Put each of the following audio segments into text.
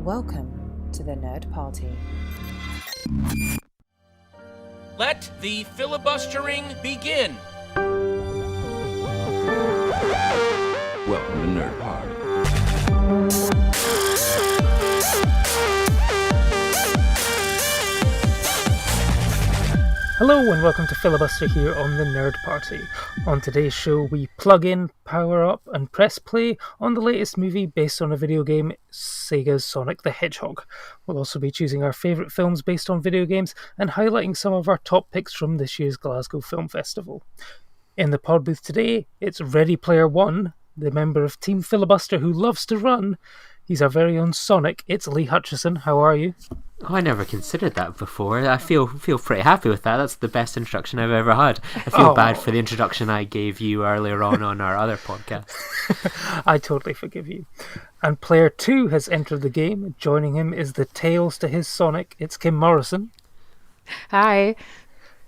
Welcome to the Nerd Party. Let the filibustering begin. Welcome to Nerd Party. Hello and welcome to Filibuster here on the Nerd Party. On today's show we plug in, power up and press play on the latest movie based on a video game, Sega's Sonic the Hedgehog. We'll also be choosing our favourite films based on video games and highlighting some of our top picks from this year's Glasgow Film Festival. In the pod booth today, it's Ready Player One, the member of Team Filibuster who loves to run. He's our very own Sonic. It's Lee Hutchison. How are you? Oh, I never considered that before. I feel pretty happy with that. That's the best introduction I've ever had. I feel bad for the introduction I gave you earlier on our other podcast. I totally forgive you. And player 2 has entered the game. Joining him is the Tails to his Sonic. It's Kim Morrison. Hi.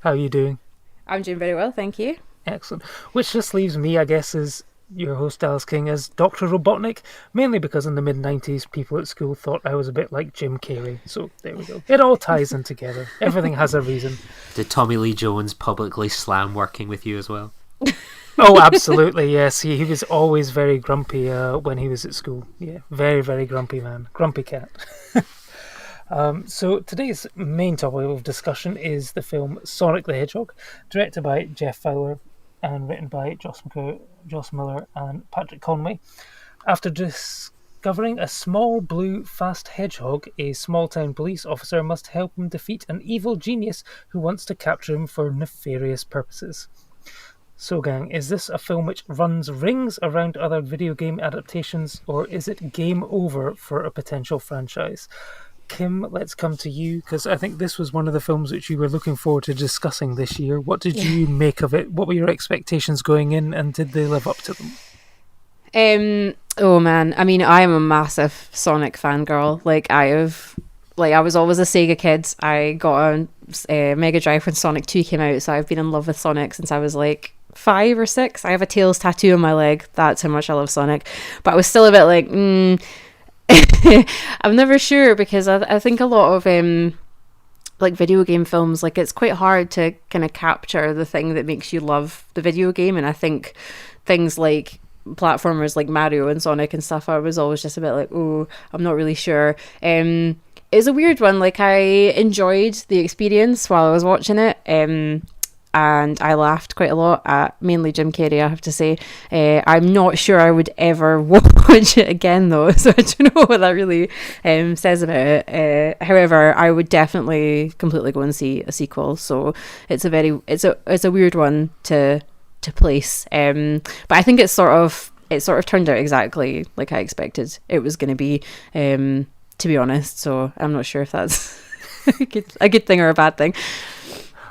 How are you doing? I'm doing very well, thank you. Excellent. Which just leaves me, I guess, as your host Alice King, as Dr. Robotnik, mainly because in the mid-90s people at school thought I was a bit like Jim Carrey. So there we go. It all ties in together. Everything has a reason. Did Tommy Lee Jones publicly slam working with you as well? Oh, absolutely, yes. He was always very grumpy when he was at school. Yeah, very, very grumpy man. Grumpy cat. So today's main topic of discussion is the film Sonic the Hedgehog, directed by Jeff Fowler and written by Joss Miller and Patrick Conway. After discovering a small blue fast hedgehog, a small-town police officer must help him defeat an evil genius who wants to capture him for nefarious purposes. So gang, is this a film which runs rings around other video game adaptations, or is it game over for a potential franchise? Kim, let's come to you, because I think this was one of the films which you were looking forward to discussing this year. What did you make of it? What were your expectations going in, and did they live up to them? Oh man, I mean, I am a massive Sonic fangirl. I was always a Sega kid. I got a Mega Drive when Sonic 2 came out, so I've been in love with Sonic since I was like 5 or 6. I have a Tails tattoo on my leg. That's how much I love Sonic. But I was still a bit like, I'm never sure, because I think a lot of video game films, like, it's quite hard to kind of capture the thing that makes you love the video game, and I think things like platformers like Mario and Sonic and stuff, I was always just a bit like, oh, I'm not really sure. It's a weird one. Like, I enjoyed the experience while I was watching it, and I laughed quite a lot at mainly Jim Carrey, I have to say. I'm not sure I would ever watch it again, though, so I don't know what that really says about it. However, I would definitely completely go and see a sequel. So it's a weird one to place. But I think it sort of turned out exactly like I expected it was going to be, to be honest. So I'm not sure if that's a good thing or a bad thing.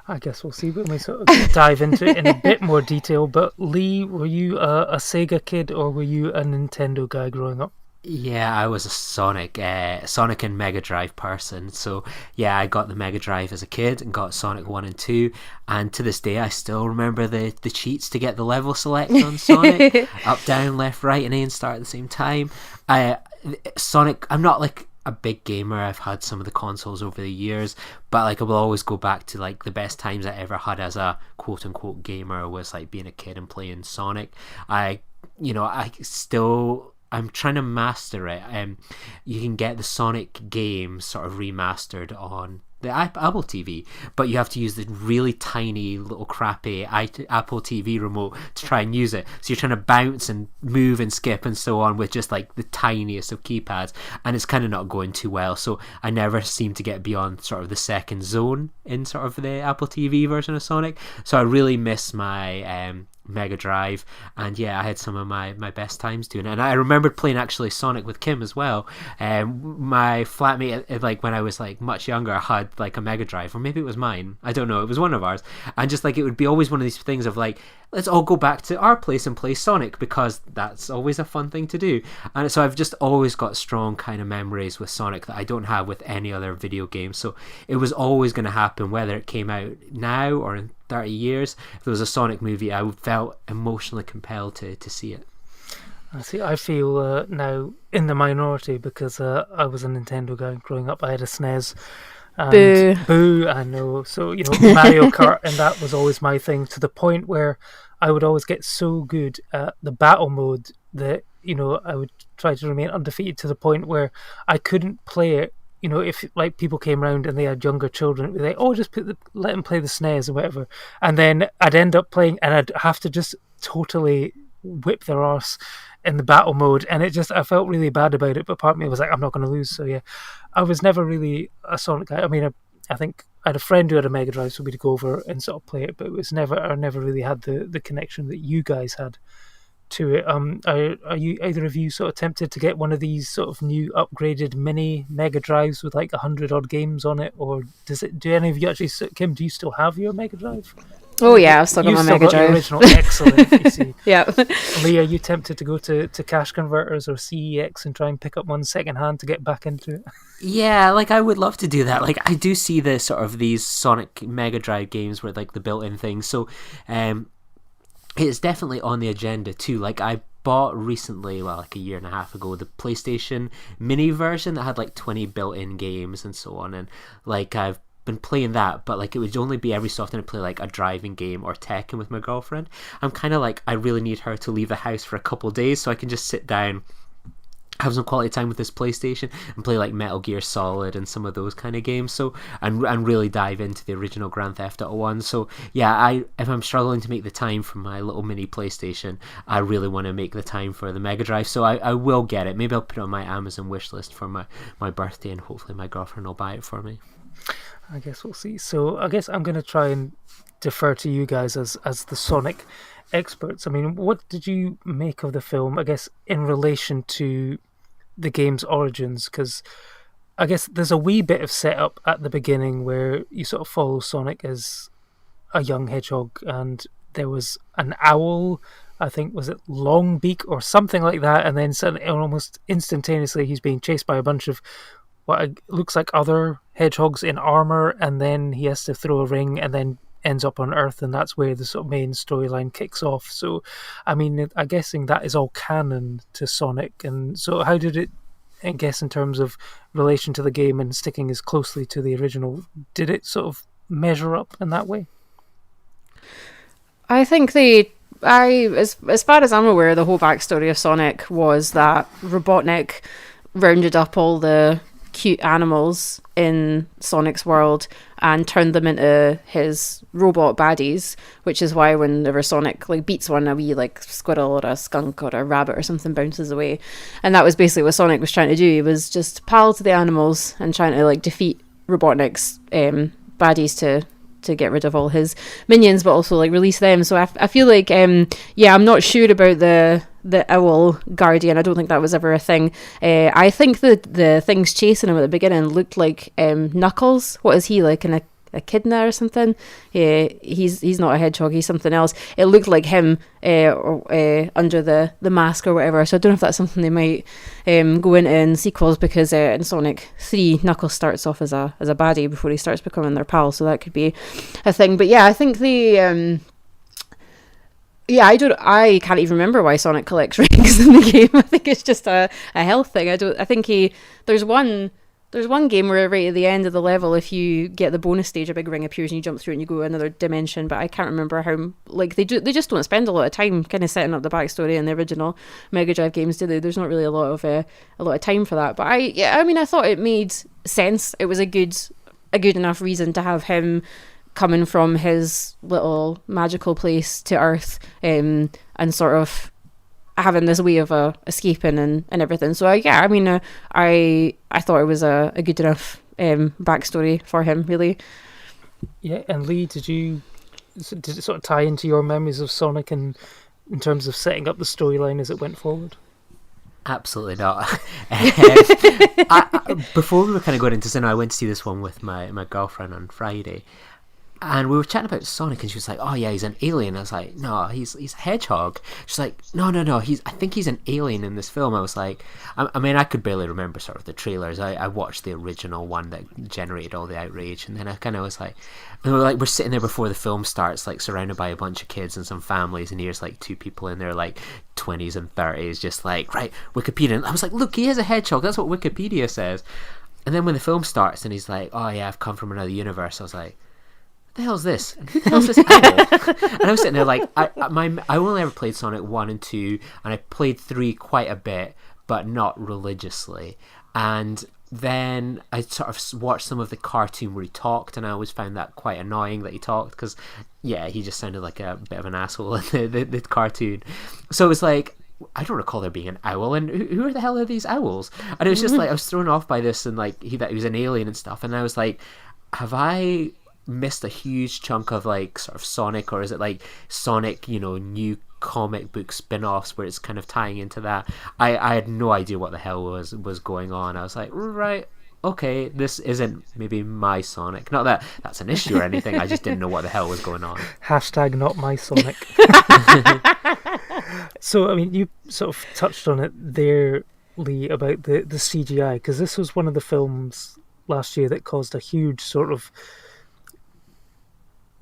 I guess we'll see when we sort of dive into it in a bit more detail. But Lee, were you a Sega kid or were you a Nintendo guy growing up? Yeah, I was a Sonic and Mega Drive person. So yeah, I got the Mega Drive as a kid and got Sonic 1 and 2. And to this day, I still remember the cheats to get the level select on Sonic. Up, down, left, right, and A and start at the same time. Sonic, I'm not like a big gamer. I've had some of the consoles over the years, but like I will always go back to like the best times I ever had as a quote unquote gamer was like being a kid and playing Sonic. I'm trying to master it. You can get the Sonic game sort of remastered on the Apple TV, but you have to use the really tiny little crappy Apple TV remote to try and use it. So you're trying to bounce and move and skip and so on with just like the tiniest of keypads, and it's kind of not going too well. So I never seem to get beyond sort of the second zone in sort of the Apple TV version of Sonic. So I really miss my Mega Drive, and yeah, I had some of my best times doing it. And I remembered playing actually Sonic with Kim as well. My flatmate, like when I was like much younger, had like a Mega Drive, or maybe it was mine, I don't know, it was one of ours, and just like it would be always one of these things of like, let's all go back to our place and play Sonic, because that's always a fun thing to do. And so I've just always got strong kind of memories with Sonic that I don't have with any other video game. So it was always going to happen, whether it came out now or in 30 years. If there was a Sonic movie, I felt emotionally compelled to see it. I see. I feel now in the minority because I was a Nintendo guy growing up. I had a SNES. And Boo. boo, I know. So, Mario Kart, and that was always my thing, to the point where I would always get so good at the battle mode that, I would try to remain undefeated to the point where I couldn't play it. If like people came around and they had younger children, it'd be like, oh, just let them play the SNES or whatever. And then I'd end up playing and I'd have to just totally whip their arse in the battle mode, and I felt really bad about it, but part of me was like, I'm not going to lose. So yeah, I was never really a Sonic guy. I mean, I think I had a friend who had a Mega Drive, so we'd go over and sort of play it, but I never really had the connection that you guys had to it. Are you, either of you, sort of tempted to get one of these sort of new upgraded mini Mega Drives with like 100 odd games on it, or do any of you actually, Kim, do you still have your Mega Drive? Oh yeah, I've still got my Mega Drive. The original, excellent. You see. Yeah. Lee, are you tempted to go to cash converters or CEX and try and pick up one second hand to get back into it? Yeah, like I would love to do that. Like I do see the sort of these Sonic Mega Drive games with like the built-in things. So it's definitely on the agenda too. Like I bought recently, well, like a year and a half ago, the PlayStation Mini version that had like 20 built-in games and so on. And like I've been playing that, but like it would only be every so often I'd play like a driving game or Tekken with my girlfriend. I'm kind of like, I really need her to leave the house for a couple of days so I can just sit down, have some quality time with this PlayStation and play like Metal Gear Solid and some of those kind of games. So and really dive into the original Grand Theft Auto 1. So yeah, if I'm struggling to make the time for my little mini PlayStation, I really want to make the time for the Mega Drive. So I will get it. Maybe I'll put it on my Amazon wish list for my birthday, and hopefully my girlfriend will buy it for me. I guess we'll see. So I guess I'm going to try and defer to you guys as the Sonic experts. I mean, what did you make of the film, I guess, in relation to the game's origins? Because I guess there's a wee bit of setup at the beginning where you sort of follow Sonic as a young hedgehog, and there was an owl, I think, was it Longbeak or something like that, and then suddenly, almost instantaneously, he's being chased by a bunch of what looks like other hedgehogs in armor, and then he has to throw a ring and then ends up on Earth, and that's where the sort of main storyline kicks off. So, I mean, I'm guessing that is all canon to Sonic. And so how did it, I guess, in terms of relation to the game and sticking as closely to the original, did it sort of measure up in that way? I think as far as I'm aware, the whole backstory of Sonic was that Robotnik rounded up all the cute animals in Sonic's world and turned them into his robot baddies, which is why whenever Sonic like beats one, a wee like squirrel or a skunk or a rabbit or something bounces away. And that was basically what Sonic was trying to do. He was just pal to the animals and trying to like defeat Robotnik's baddies to get rid of all his minions, but also like release them. So I feel like I'm not sure about the owl guardian. I don't think that was ever a thing. I think that the things chasing him at the beginning looked like Knuckles. What is he, like an echidna or something? He's not a hedgehog, he's something else. It looked like him under the mask or whatever. So I don't know if that's something they might go into in sequels, because in Sonic 3 Knuckles starts off as a baddie before he starts becoming their pal, so that could be a thing. But yeah, I think I can't even remember why Sonic collects rings in the game. I think it's just a health thing. I think there's one game where right at the end of the level, if you get the bonus stage, a big ring appears and you jump through it and you go to another dimension, but I can't remember how, like, they just don't spend a lot of time kind of setting up the backstory in the original Mega Drive games, do they? There's not really a lot of time for that. But I thought it made sense. It was a good enough reason to have him coming from his little magical place to Earth, and sort of having this way of escaping and everything. So I thought it was a good enough backstory for him, really. Yeah, and Lee, did it sort of tie into your memories of Sonic in terms of setting up the storyline as it went forward? Absolutely not. Before we were kind of going into cinema, I went to see this one with my girlfriend on Friday. And we were chatting about Sonic, and she was like, "Oh yeah, he's an alien." I was like, "No, he's a hedgehog." She's like, "No, I think he's an alien in this film." I was like, I mean, I could barely remember sort of the trailers. I watched the original one that generated all the outrage, and then I kind of was like, and we're sitting there before the film starts, like surrounded by a bunch of kids and some families, and here's like two people in their like 20s and 30s, just like, right, Wikipedia. And I was like, "Look, he is a hedgehog. That's what Wikipedia says." And then when the film starts, and he's like, "Oh yeah, I've come from another universe," I was like, the hell's this? And who the hell's this owl? And I was sitting there like, I only ever played Sonic 1 and 2, and I played 3 quite a bit, but not religiously. And then I sort of watched some of the cartoon where he talked, and I always found that quite annoying that he talked, because, yeah, he just sounded like a bit of an asshole in the cartoon. So it was like, I don't recall there being an owl, and who the hell are these owls? And it was just like, I was thrown off by this, and like, that he was an alien and stuff, and I was like, have I missed a huge chunk of like sort of Sonic, or is it like Sonic, new comic book spin-offs where it's kind of tying into that? I had no idea what the hell was going on. I was like, right, okay, this isn't maybe my Sonic. Not that that's an issue or anything, I just didn't know what the hell was going on. Hashtag not my Sonic. So, I mean, you sort of touched on it there, Lee, about the CGI, because this was one of the films last year that caused a huge sort of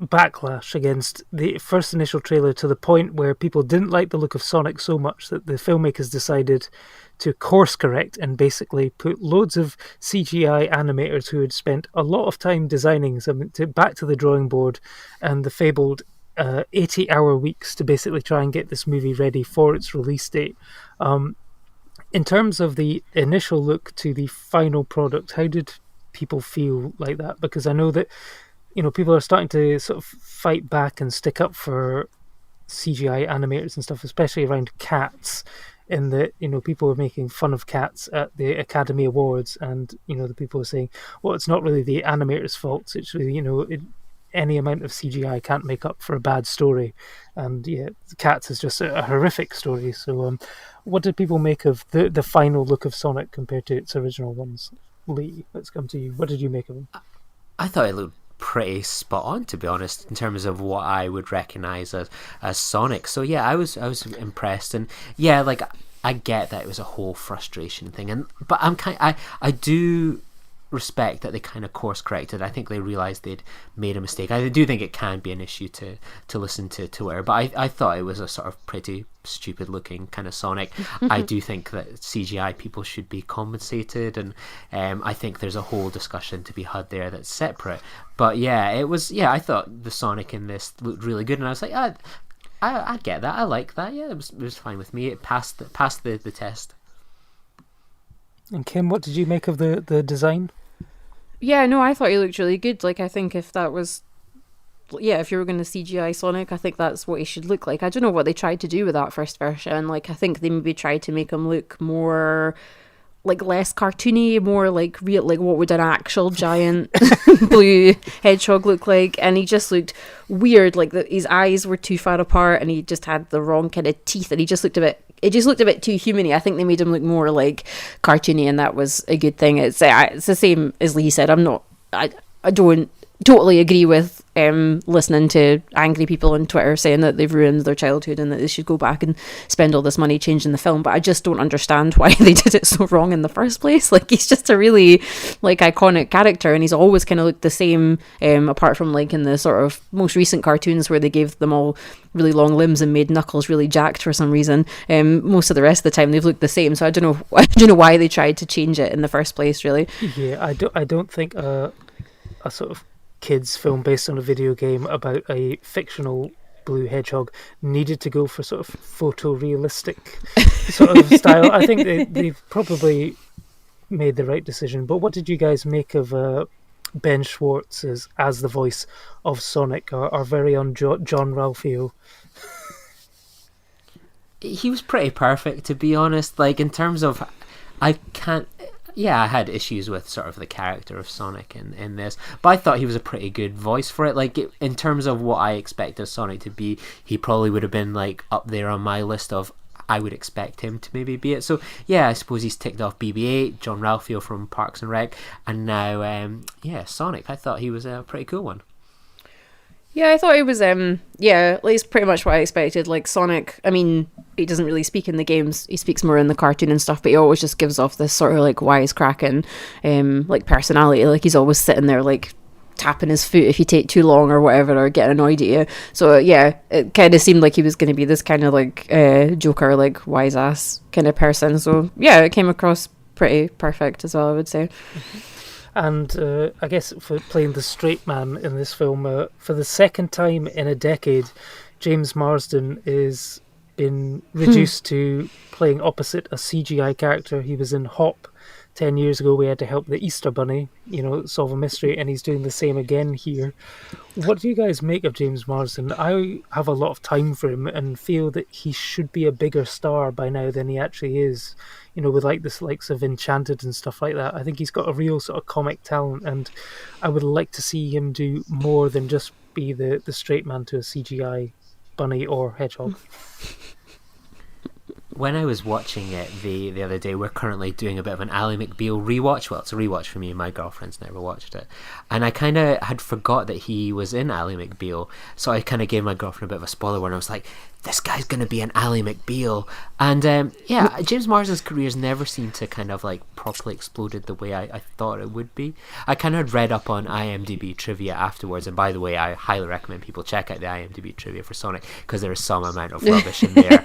backlash against the first initial trailer, to the point where people didn't like the look of Sonic so much that the filmmakers decided to course correct and basically put loads of CGI animators who had spent a lot of time designing something back to the drawing board, and the fabled 80-hour weeks to basically try and get this movie ready for its release date. In terms of the initial look to the final product, how did people feel like that? Because I know that people are starting to sort of fight back and stick up for CGI animators and stuff, especially around cats, in that, people were making fun of cats at the Academy Awards, and, the people were saying, well, it's not really the animators' fault, it's really, any amount of CGI can't make up for a bad story. And yeah, Cats is just a horrific story. So what did people make of the final look of Sonic compared to its original ones? Lee, let's come to you. What did you make of him? I thought it looked pretty spot on, to be honest, in terms of what I would recognize as Sonic. So yeah, I was impressed, and yeah, like I get that it was a whole frustration thing, but I do respect that they kind of course corrected. I think they realized they'd made a mistake. I do think it can be an issue to listen to Twitter, but I thought it was a sort of pretty stupid looking kind of Sonic. I do think that CGI people should be compensated, and I think there's a whole discussion to be had there that's separate. But yeah, I thought the Sonic in this looked really good, and I was like, I get that, I like that. Yeah, it was fine with me. It passed the test. And Kim, what did you make of the design? Yeah, no, I thought he looked really good. Like, I think if you were going to CGI Sonic, I think that's what he should look like. I don't know what they tried to do with that first version. Like, I think they maybe tried to make him look more, like, less cartoony, more like real, like what would an actual giant blue hedgehog look like? And he just looked weird. Like, his eyes were too far apart, and he just had the wrong kind of teeth, and he just looked a bit too human-y. I think they made him look more like cartoony, and that was a good thing. It's the same as Lee said. I don't totally agree with listening to angry people on Twitter saying that they've ruined their childhood and that they should go back and spend all this money changing the film, but I just don't understand why they did it so wrong in the first place. Like, he's just a really like iconic character, and he's always kind of looked the same, apart from like in the sort of most recent cartoons where they gave them all really long limbs and made Knuckles really jacked for some reason. Most of the rest of the time they've looked the same, so I don't know why they tried to change it in the first place, really. Yeah, I don't think a sort of kids film based on a video game about a fictional blue hedgehog needed to go for sort of photorealistic sort of style. I think they've probably made the right decision. But what did you guys make of Ben Schwartz as the voice of Sonic, our very own John Ralphio? He was pretty perfect, to be honest. Like, in terms of, I had issues with sort of the character of Sonic in this, but I thought he was a pretty good voice for it. Like, in terms of what I expected Sonic to be, he probably would have been like up there on my list of I would expect him to maybe be it. So yeah, I suppose he's ticked off BB-8, John Ralphio from Parks and Rec, and now Sonic. I thought he was a pretty cool one. Yeah, I thought it was at least pretty much what I expected. Like Sonic, I mean, he doesn't really speak in the games. He speaks more in the cartoon and stuff, but he always just gives off this sort of like wisecracking like personality. Like he's always sitting there like tapping his foot if you take too long or whatever, or getting annoyed at you. So yeah, it kind of seemed like he was going to be this kind of like Joker, like wise ass kind of person. So yeah, it came across pretty perfect as well, I would say. And I guess for playing the straight man in this film, for the second time in a decade, James Marsden is been reduced to playing opposite a CGI character. He was in Hop 10 years ago. We had to help the Easter Bunny, solve a mystery, and he's doing the same again here. What do you guys make of James Marsden? I have a lot of time for him and feel that he should be a bigger star by now than he actually is. With like the likes of Enchanted and stuff like that. I think he's got a real sort of comic talent, and I would like to see him do more than just be the straight man to a CGI bunny or hedgehog. When I was watching it the other day, we're currently doing a bit of an Ally McBeal rewatch. Well, it's a rewatch for me. My girlfriend's never watched it. And I kind of had forgot that he was in Ally McBeal. So I kind of gave my girlfriend a bit of a spoiler when I was like, this guy's going to be an Ally McBeal. And yeah, James Marsden's career's never seemed to kind of like properly exploded the way I thought it would be. I kind of read up on IMDb trivia afterwards. And by the way, I highly recommend people check out the IMDb trivia for Sonic, because there is some amount of rubbish in there.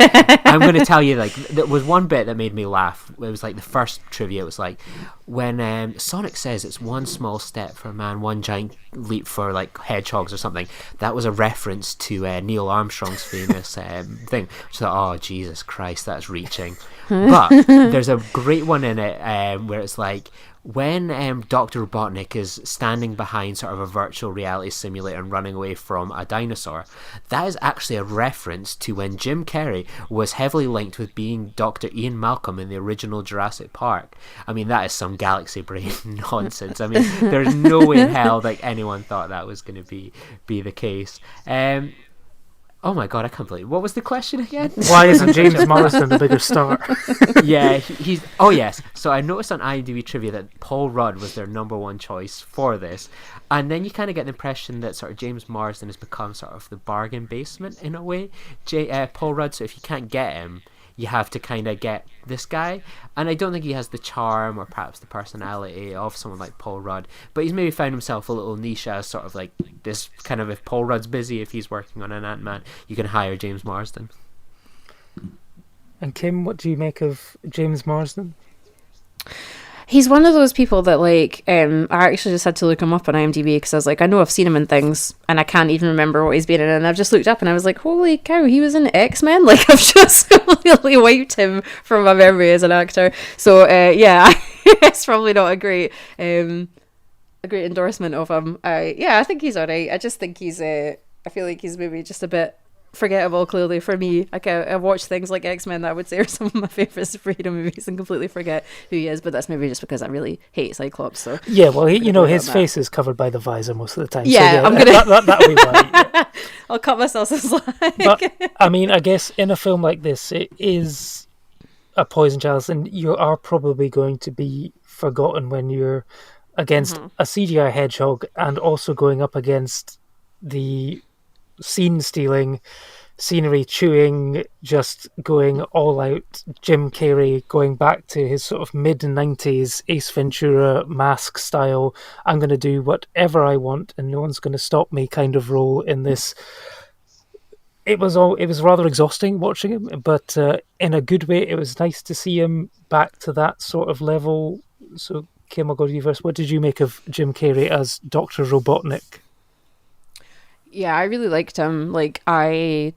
I'm going to tell you, like, there was one bit that made me laugh. It was like the first trivia. It was like when Sonic says it's one small step for man, one giant leap for like hedgehogs or something. That was a reference to Neil Armstrong's famous thing. So I thought, oh Jesus Christ, that's reaching. But there's a great one in it where it's like when Dr. Robotnik is standing behind sort of a virtual reality simulator and running away from a dinosaur, that is actually a reference to when Jim Carrey was heavily linked with being Dr. Ian Malcolm in the original Jurassic Park. I mean, that is some galaxy brain nonsense. I mean, there's no way in hell that anyone thought that was going to be the case. Oh my god, I can't believe it. What was the question again? Why isn't James Marsden the bigger star? Yeah, he's... Oh yes, so I noticed on IMDb trivia that Paul Rudd was their number one choice for this. And then you kind of get the impression that sort of James Marsden has become sort of the bargain basement in a way. Paul Rudd, so if you can't get him, you have to kind of get this guy. And I don't think he has the charm or perhaps the personality of someone like Paul Rudd, but he's maybe found himself a little niche as sort of like this kind of, if Paul Rudd's busy, if he's working on an Ant-Man, you can hire James Marsden. And Kim, what do you make of James Marsden? He's one of those people that, like, I actually just had to look him up on IMDb because I was like, I know I've seen him in things and I can't even remember what he's been in. And I've just looked up and I was like, holy cow, he was in X-Men? Like, I've just completely wiped him from my memory as an actor. So, yeah, it's probably not a great endorsement of him. I think he's alright. I just think he's, I feel like he's maybe just a bit forgettable, clearly, for me. Like, I watch things like X-Men that I would say are some of my favourite superhero movies and completely forget who he is, but that's maybe just because I really hate Cyclops. So yeah, well, his face is covered by the visor most of the time. Yeah, so yeah, I'm gonna that'll be right. Yeah. I'll cut myself some slack. But I mean, I guess in a film like this, it is a poison chalice, and you are probably going to be forgotten when you're against a CGI hedgehog and also going up against the scene-stealing, scenery-chewing, just going all out Jim Carrey, going back to his sort of mid-90s Ace Ventura mask style, I'm going to do whatever I want and no one's going to stop me kind of role in this. It was rather exhausting watching him, but in a good way. It was nice to see him back to that sort of level. So Kim, I'll go to you first. What did you make of Jim Carrey as Dr. Robotnik? Yeah, I really liked him. I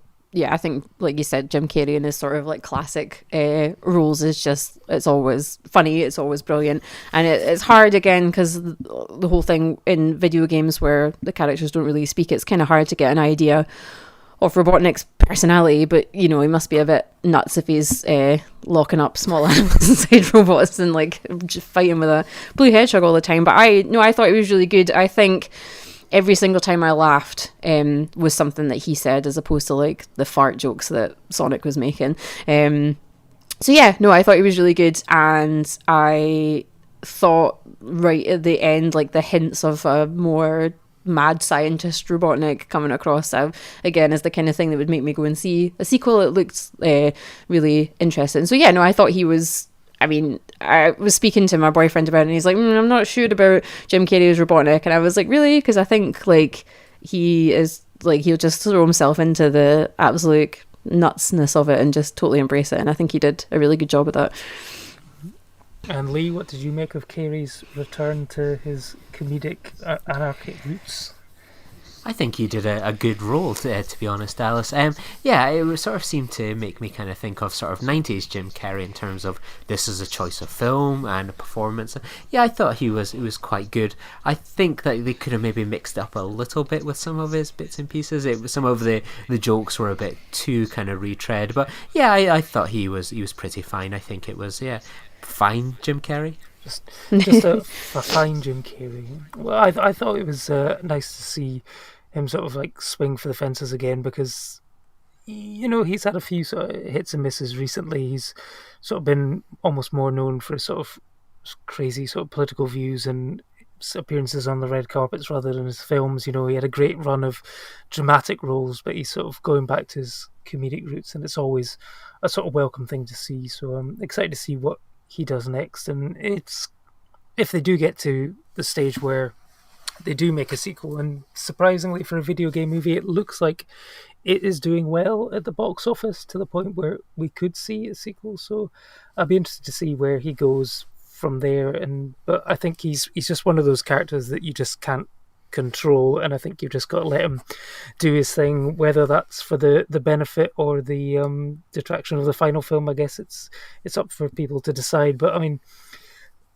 think, like you said, Jim Carrey in his sort of like classic roles is just, it's always funny, it's always brilliant. And it's hard again because the whole thing in video games where the characters don't really speak, it's kind of hard to get an idea of Robotnik's personality, but he must be a bit nuts if he's locking up small animals inside robots and like just fighting with a blue hedgehog all the time. But I thought it was really good. I think every single time I laughed was something that he said, as opposed to like the fart jokes that Sonic was making. I thought he was really good, and I thought right at the end, like the hints of a more mad scientist Robotnik coming across. Again, is the kind of thing that would make me go and see a sequel. It looked really interesting. So yeah, no, I thought he was. I mean, I was speaking to my boyfriend about it, and he's like, I'm not sure about Jim Carrey as Robotnik, and I was like, really? Because I think like he is like he'll just throw himself into the absolute nutsness of it and just totally embrace it, and I think he did a really good job of that. And Lee, what did you make of Carey's return to his comedic anarchic roots? I think he did a good role, to be honest, Alice. Yeah, it sort of seemed to make me kind of think of sort of 90s Jim Carrey in terms of this is a choice of film and a performance. Yeah, I thought it was quite good. I think that they could have maybe mixed up a little bit with some of his bits and pieces. Some of the jokes were a bit too kind of retread, but yeah, I thought he was pretty fine. I think it was, fine Jim Carrey. Just a fine Jim Carrey. Well, I thought it was nice to see him sort of like swing for the fences again, because he's had a few sort of hits and misses recently. He's sort of been almost more known for sort of crazy sort of political views and appearances on the red carpets rather than his films. He had a great run of dramatic roles, but he's sort of going back to his comedic roots, and it's always a sort of welcome thing to see. So I'm excited to see what he does next, and it's if they do get to the stage where they do make a sequel, and surprisingly for a video game movie it looks like it is doing well at the box office to the point where we could see a sequel. So I'll be interested to see where he goes from there. But I think he's just one of those characters that you just can't control, and I think you've just got to let him do his thing, whether that's for the benefit or the detraction of the final film. I guess it's up for people to decide, but I mean,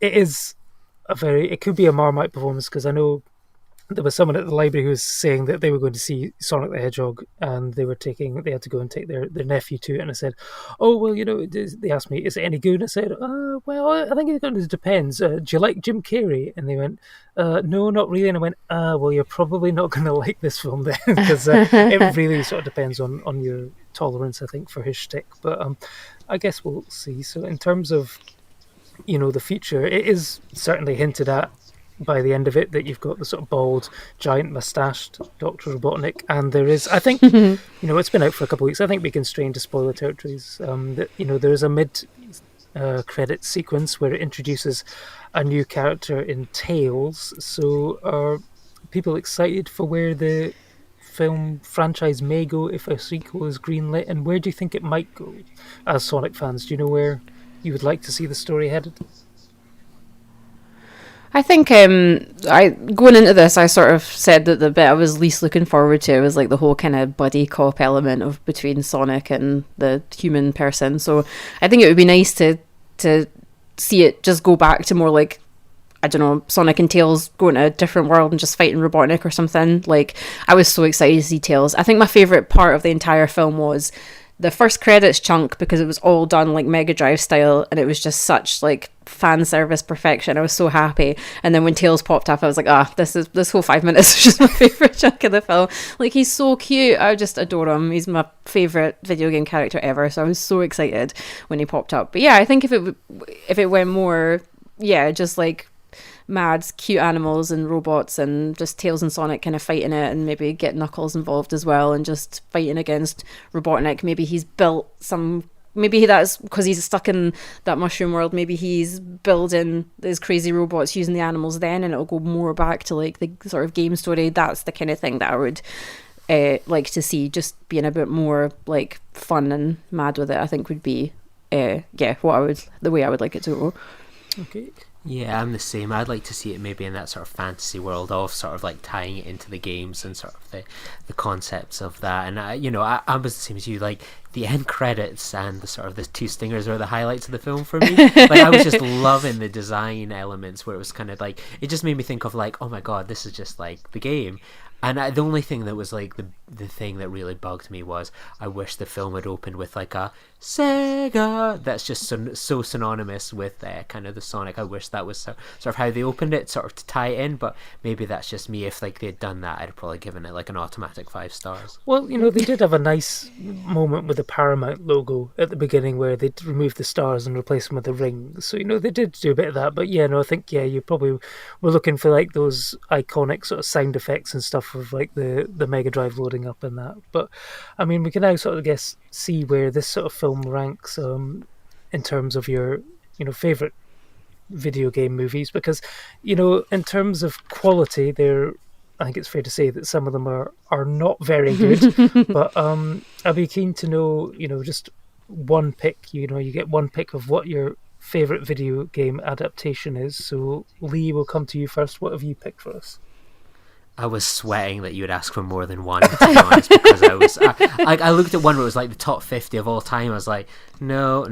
it could be a Marmite performance, because I know there was someone at the library who was saying that they were going to see Sonic the Hedgehog, and they had to go and take their nephew to it, and I said, oh well, they asked me, is it any good? And I said, well, I think it depends. Do you like Jim Carrey? And they went, no, not really. And I went, well, you're probably not going to like this film then, because it really sort of depends on your tolerance, I think, for his shtick. But I guess we'll see. So in terms of the future, it is certainly hinted at by the end of it that you've got the sort of bald, giant mustached Dr. Robotnik, and there is, I think, it's been out for a couple of weeks. I think we can stray into spoiler territories. That there is a mid-credit sequence where it introduces a new character in Tails. So are people excited for where the film franchise may go if a sequel is greenlit, and where do you think it might go? As Sonic fans, do you know where you would like to see the story headed? I think going into this, I sort of said that the bit I was least looking forward to was like the whole kind of buddy cop element of between Sonic and the human person. So I think it would be nice to see it just go back to more like, I don't know, Sonic and Tails going to a different world and just fighting Robotnik or something. Like, I was so excited to see Tails. I think my favourite part of the entire film was the first credits chunk, because it was all done like Mega Drive style, and it was just such like fan service perfection. I was so happy. And then when Tails popped up, I was like, this whole 5 minutes is just my favourite chunk of the film. Like, he's so cute. I just adore him. He's my favourite video game character ever. So I was so excited when he popped up. But yeah, I think if it went more, just like mad cute animals and robots and just Tails and Sonic kind of fighting it, and maybe get Knuckles involved as well and just fighting against Robotnik. Maybe he's built maybe that's because he's stuck in that mushroom world. Maybe he's building these crazy robots using the animals then, and it'll go more back to like the sort of game story. That's the kind of thing that I would like to see, just being a bit more like fun and mad with it. I think would be the way I would like it to go. Okay. Yeah, I'm the same. I'd like to see it maybe in that sort of fantasy world of sort of like tying it into the games and sort of the concepts of that. And I was the same as you. Like, the end credits and the sort of the two stingers are the highlights of the film for me. Like, I was just loving the design elements where it was kind of like, it just made me think of like, oh my god, this is just like the game. And the only thing that was like the the thing that really bugged me was I wish the film had opened with like a Sega. That's just so synonymous with kind of the Sonic. I wish that was sort of how they opened it, sort of to tie it in. But maybe that's just me. If like they had done that, I'd have probably given it like an automatic 5 stars. Well, you know, they did have a nice moment with the Paramount logo at the beginning where they removed the stars and replaced them with the rings. So, you know, they did do a bit of that. But yeah, no, I think, yeah, you probably were looking for like those iconic sort of sound effects and stuff of like the Mega Drive loading up and that. But I mean, we can now sort of see where this sort of film ranks in terms of your, you know, favorite video game movies, because, you know, in terms of quality, I think it's fair to say that some of them are not very good. But I'd be keen to know, you know, just one pick. You know, you get one pick of what your favorite video game adaptation is. So Lee, we'll come to you first. What have you picked for us? I was sweating that you would ask for more than one, to be honest, because I looked at one where it was like the top 50 of all time. I was like, no.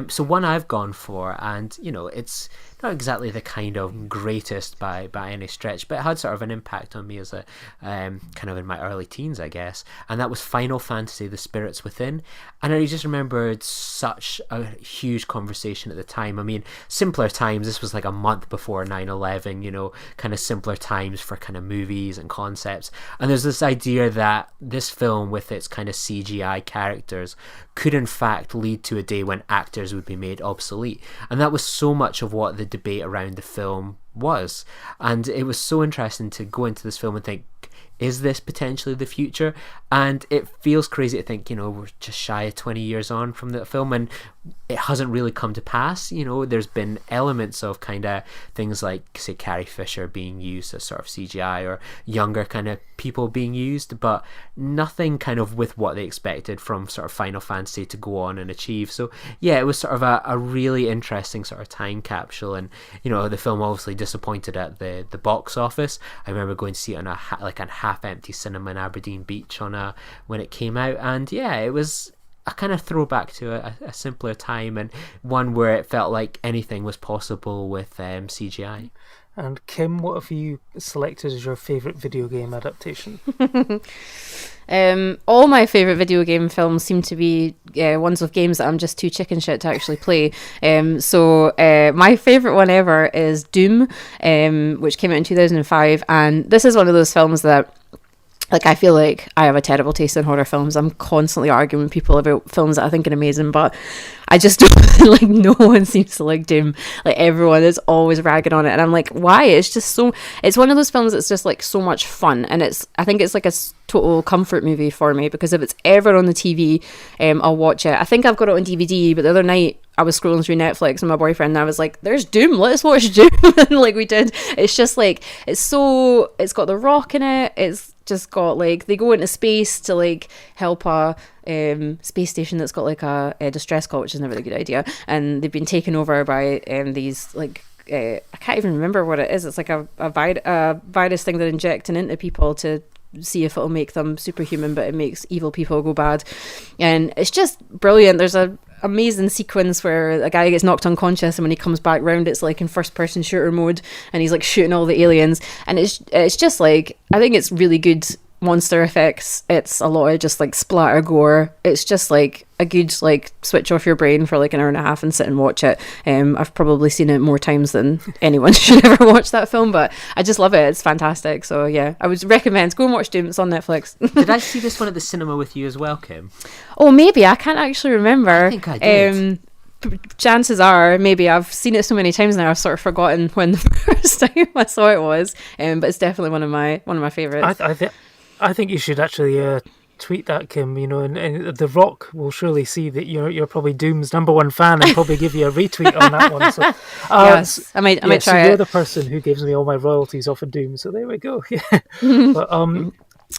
So one I've gone for, and you know, it's not exactly the kind of greatest by any stretch, but it had sort of an impact on me as a kind of in my early teens, I guess, and that was Final Fantasy: The Spirits Within. And I just remembered such a huge conversation at the time. I mean, simpler times. This was like a month before 9/11, you know, kind of simpler times for kind of movies and concepts. And there's this idea that this film, with its kind of CGI characters, could in fact lead to a day when actors would be made obsolete. And that was so much of what the debate around the film was. And it was so interesting to go into this film and think, is this potentially the future? And it feels crazy to think, you know, we're just shy of 20 years on from the film and it hasn't really come to pass. You know, there's been elements of kind of things like, say, Carrie Fisher being used as sort of CGI, or younger kind of people being used, but nothing kind of with what they expected from sort of Final Fantasy to go on and achieve. So yeah, it was sort of a really interesting sort of time capsule. And you know, the film obviously disappointed at the box office. I remember going to see it on a half-empty cinema in Aberdeen Beach when it came out, and yeah, it was a kind of throwback to a simpler time, and one where it felt like anything was possible with CGI. And Kim, what have you selected as your favourite video game adaptation? All my favourite video game films seem to be ones with games that I'm just too chicken shit to actually play. So my favourite one ever is Doom, which came out in 2005, and this is one of those films that, like, I feel like I have a terrible taste in horror films. I'm constantly arguing with people about films that I think are amazing, but I just don't, like, no one seems to like Doom. Like, everyone is always ragging on it, and I'm like, why? It's just so, it's one of those films that's just, like, so much fun, and I think it's like a total comfort movie for me, because if it's ever on the TV, I'll watch it. I think I've got it on DVD, but the other night I was scrolling through Netflix with my boyfriend and I was like, there's Doom, let's watch Doom. And like we did. It's just like, it's got The Rock in it. It's just got, like, they go into space to like help a space station that's got like a distress call, which is never a good idea, and they've been taken over by these like I can't even remember what it is. It's like a virus thing they're injecting into people to see if it'll make them superhuman, but it makes evil people go bad, and it's just brilliant. There's a amazing sequence where a guy gets knocked unconscious, and when he comes back round, it's like in first person shooter mode, and he's like shooting all the aliens, and it's just like, I think it's really good monster effects. It's a lot of just like splatter gore. It's just like a good like switch off your brain for like an hour and a half and sit and watch it. I've probably seen it more times than anyone should ever watch that film, but I just love it. It's fantastic. So yeah, I would recommend go and watch Doom. It's on Netflix. Did I see this one at the cinema with you as well, Kim? Oh, maybe. I can't actually remember. I think I did. Chances are maybe I've seen it so many times now I've sort of forgotten when the first time I saw it was, but it's definitely one of my favorites. I think you should actually tweet that, Kim. You know, and The Rock will surely see that you're probably Doom's #1 fan and probably give you a retweet on that one. So, yes, I might try so it. You're the person who gives me all my royalties off of Doom. So there we go. Yeah, but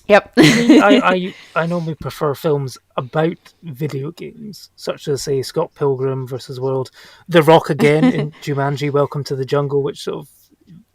yep. I normally prefer films about video games, such as, say, Scott Pilgrim vs. World, The Rock again in Jumanji: Welcome to the Jungle, which sort of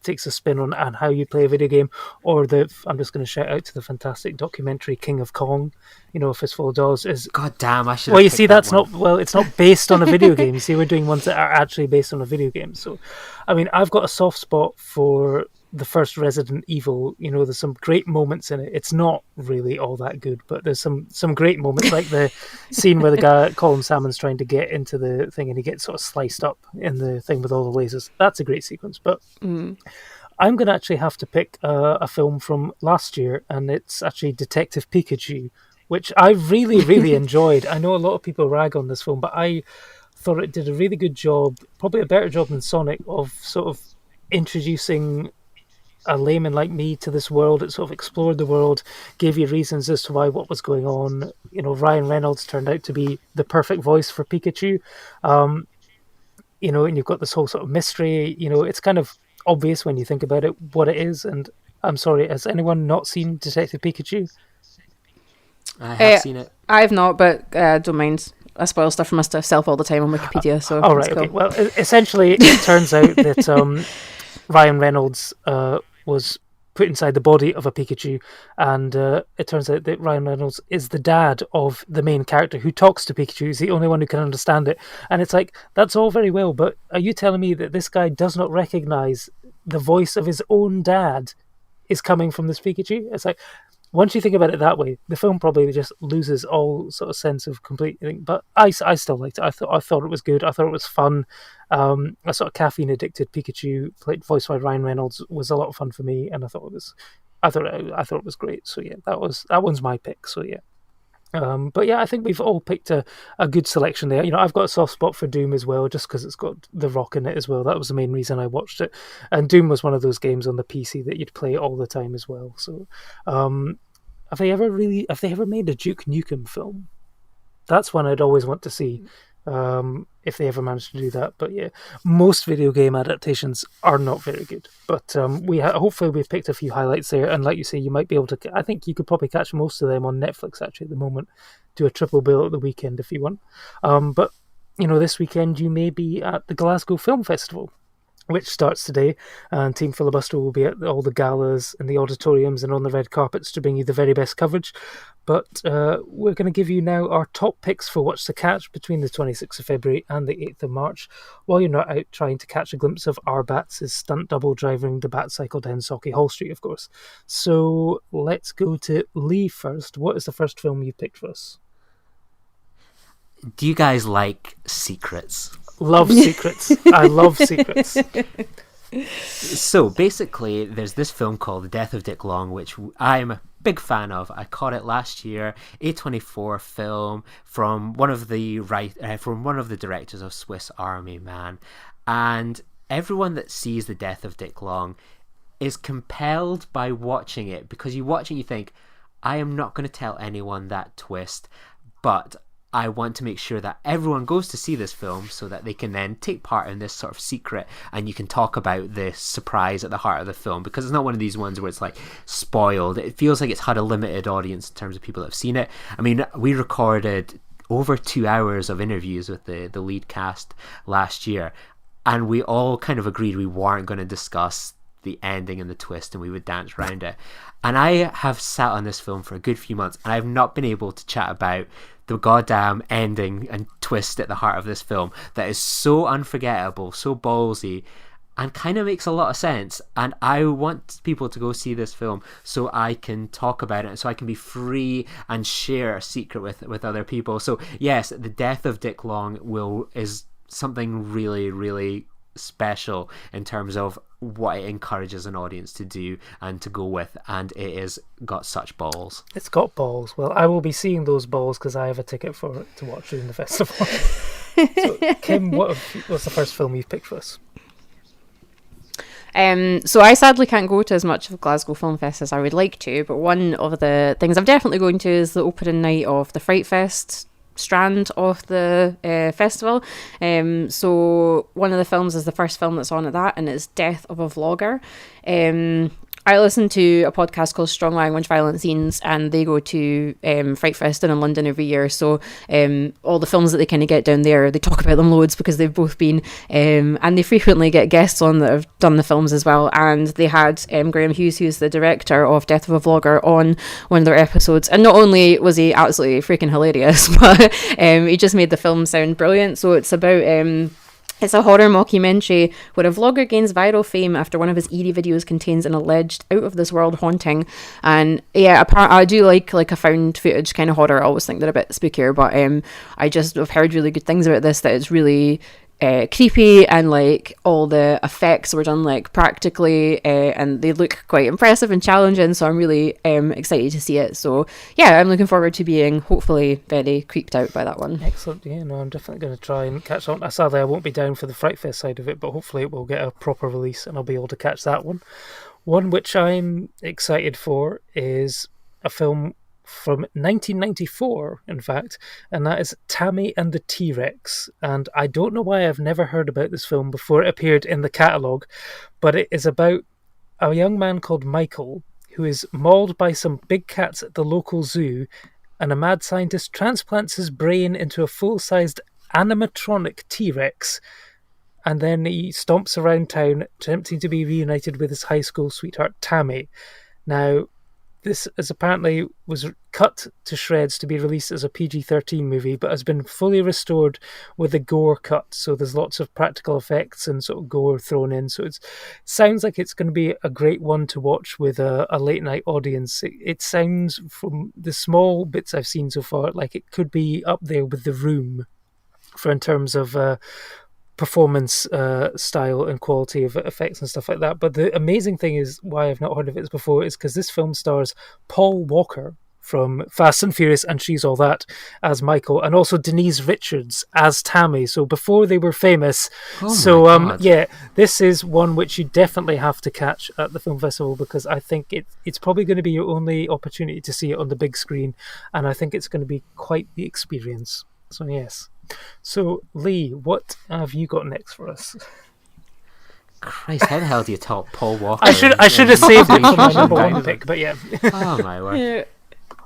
takes a spin on how you play a video game, or I'm just going to shout out to the fantastic documentary King of Kong. You know, Fistful of Dollars is. God damn! I should. Well, you see, that's not. Well, it's not based on a video game. You see, we're doing ones that are actually based on a video game. So, I mean, I've got a soft spot for the first Resident Evil. You know, there's some great moments in it. It's not really all that good, but there's some great moments, like the scene where the guy, Colin Salmon's trying to get into the thing and he gets sort of sliced up in the thing with all the lasers. That's a great sequence. But I'm going to actually have to pick a film from last year, and it's actually Detective Pikachu, which I really, really enjoyed. I know a lot of people rag on this film, but I thought it did a really good job, probably a better job than Sonic, of sort of introducing a layman like me to this world. It sort of explored the world, gave you reasons as to why what was going on. You know, Ryan Reynolds turned out to be the perfect voice for Pikachu. You know, and you've got this whole sort of mystery. You know, it's kind of obvious when you think about it what it is. And I'm sorry, has anyone not seen Detective Pikachu? I have seen it. I have not, but don't mind. I spoil stuff for myself all the time on Wikipedia. So all right, cool. okay. Well, essentially, it turns out that Ryan Reynolds was put inside the body of a Pikachu, and it turns out that Ryan Reynolds is the dad of the main character who talks to Pikachu. He's the only one who can understand it. And it's like, that's all very well, but are you telling me that this guy does not recognize the voice of his own dad is coming from this Pikachu? It's like, once you think about it that way, the film probably just loses all sort of sense of complete thing. But I still liked it. I thought it was good. I thought it was fun. A sort of caffeine addicted Pikachu, voiced by Ryan Reynolds, was a lot of fun for me, and I thought it was great. So yeah, that one's my pick. So yeah. But yeah, I think we've all picked a good selection there. You know, I've got a soft spot for Doom as well, just because it's got The Rock in it as well. That was the main reason I watched it. And Doom was one of those games on the PC that you'd play all the time as well. So, have they ever made a Duke Nukem film? That's one I'd always want to see. If they ever manage to do that. But yeah, most video game adaptations are not very good. But hopefully we've picked a few highlights there, and like you say, you might be able to. I think you could probably catch most of them on Netflix actually at the moment. Do a triple bill at the weekend if you want. But you know, this weekend you may be at the Glasgow Film Festival, which starts today, and Team Filibuster will be at all the galas and the auditoriums and on the red carpets to bring you the very best coverage. But we're going to give you now our top picks for what's to catch between the 26th of February and the 8th of March, while you're not out trying to catch a glimpse of Bats' stunt double driving the bat cycle down Sauchiehall Hall Street, of course. So let's go to Lee first. What is the first film you picked for us? Do you guys like secrets? Love secrets. I love secrets. So basically, there's this film called The Death of Dick Long, which I'm a big fan of. I caught it last year, A24 film from one of the directors of Swiss Army Man, and everyone that sees The Death of Dick Long is compelled by watching it, because you watch it and you think, I am not going to tell anyone that twist, but I want to make sure that everyone goes to see this film so that they can then take part in this sort of secret, and you can talk about the surprise at the heart of the film, because it's not one of these ones where it's like spoiled. It feels like it's had a limited audience in terms of people that have seen it. I mean, we recorded over 2 hours of interviews with the lead cast last year, and we all kind of agreed we weren't going to discuss the ending and the twist, and we would dance around it. And I have sat on this film for a good few months, and I've not been able to chat about the goddamn ending and twist at the heart of this film that is so unforgettable, so ballsy, and kind of makes a lot of sense. And I want people to go see this film so I can talk about it, so I can be free and share a secret with other people. So yes, The Death of Dick Long is something really, really special in terms of what it encourages an audience to do and to go with, and it is got such balls. It's got balls. Well, I will be seeing those balls because I have a ticket for it to watch during the festival. So, Kim, what's the first film you've picked for us? So I sadly can't go to as much of Glasgow Film Fest as I would like to, but one of the things I'm definitely going to is the opening night of the Fright Fest strand of the festival. So one of the films is the first film that's on at that, and it's Death of a Vlogger. I listen to a podcast called Strong Language Violent Scenes, and they go to Fright Fest in London every year. So all the films that they kind of get down there, they talk about them loads because they've both been, and they frequently get guests on that have done the films as well. And they had Graham Hughes, who's the director of Death of a Vlogger, on one of their episodes. And not only was he absolutely freaking hilarious, but he just made the film sound brilliant. So it's about It's a horror mockumentary where a vlogger gains viral fame after one of his eerie videos contains an alleged out-of-this-world haunting. And yeah, I do like a found footage kind of horror. I always think they're a bit spookier, but I've heard really good things about this, that it's really creepy, and like all the effects were done like practically, and they look quite impressive and challenging, so I'm really excited to see it. So yeah, I'm looking forward to being hopefully very creeped out by that one. Excellent. Yeah, no, I'm definitely going to try and catch on. Sadly, I won't be down for the Fright Fest side of it, but hopefully it will get a proper release and I'll be able to catch that one. One which I'm excited for is a film from 1994, in fact, and that is Tammy and the T-Rex. And I don't know why I've never heard about this film before it appeared in the catalogue, but it is about a young man called Michael who is mauled by some big cats at the local zoo, and a mad scientist transplants his brain into a full-sized animatronic T-Rex, and then he stomps around town attempting to be reunited with his high school sweetheart Tammy. Now, this was cut to shreds to be released as a PG-13 movie, but has been fully restored with a gore cut. So there's lots of practical effects and sort of gore thrown in. So it sounds like it's going to be a great one to watch with a late night audience. It sounds, from the small bits I've seen so far, like it could be up there with The Room in terms of performance style and quality of effects and stuff like that. But the amazing thing is, why I've not heard of it before, is because this film stars Paul Walker from Fast and Furious and She's All That as Michael, and also Denise Richards as Tammy. So before they were famous. Yeah, this is one which you definitely have to catch at the film festival, because I think it's probably going to be your only opportunity to see it on the big screen, and I think it's going to be quite the experience. So yes. So, Lee, what have you got next for us? Christ, how the hell do you top Paul Walker? I should have saved it for my number one pick, but yeah. Oh my word. Yeah.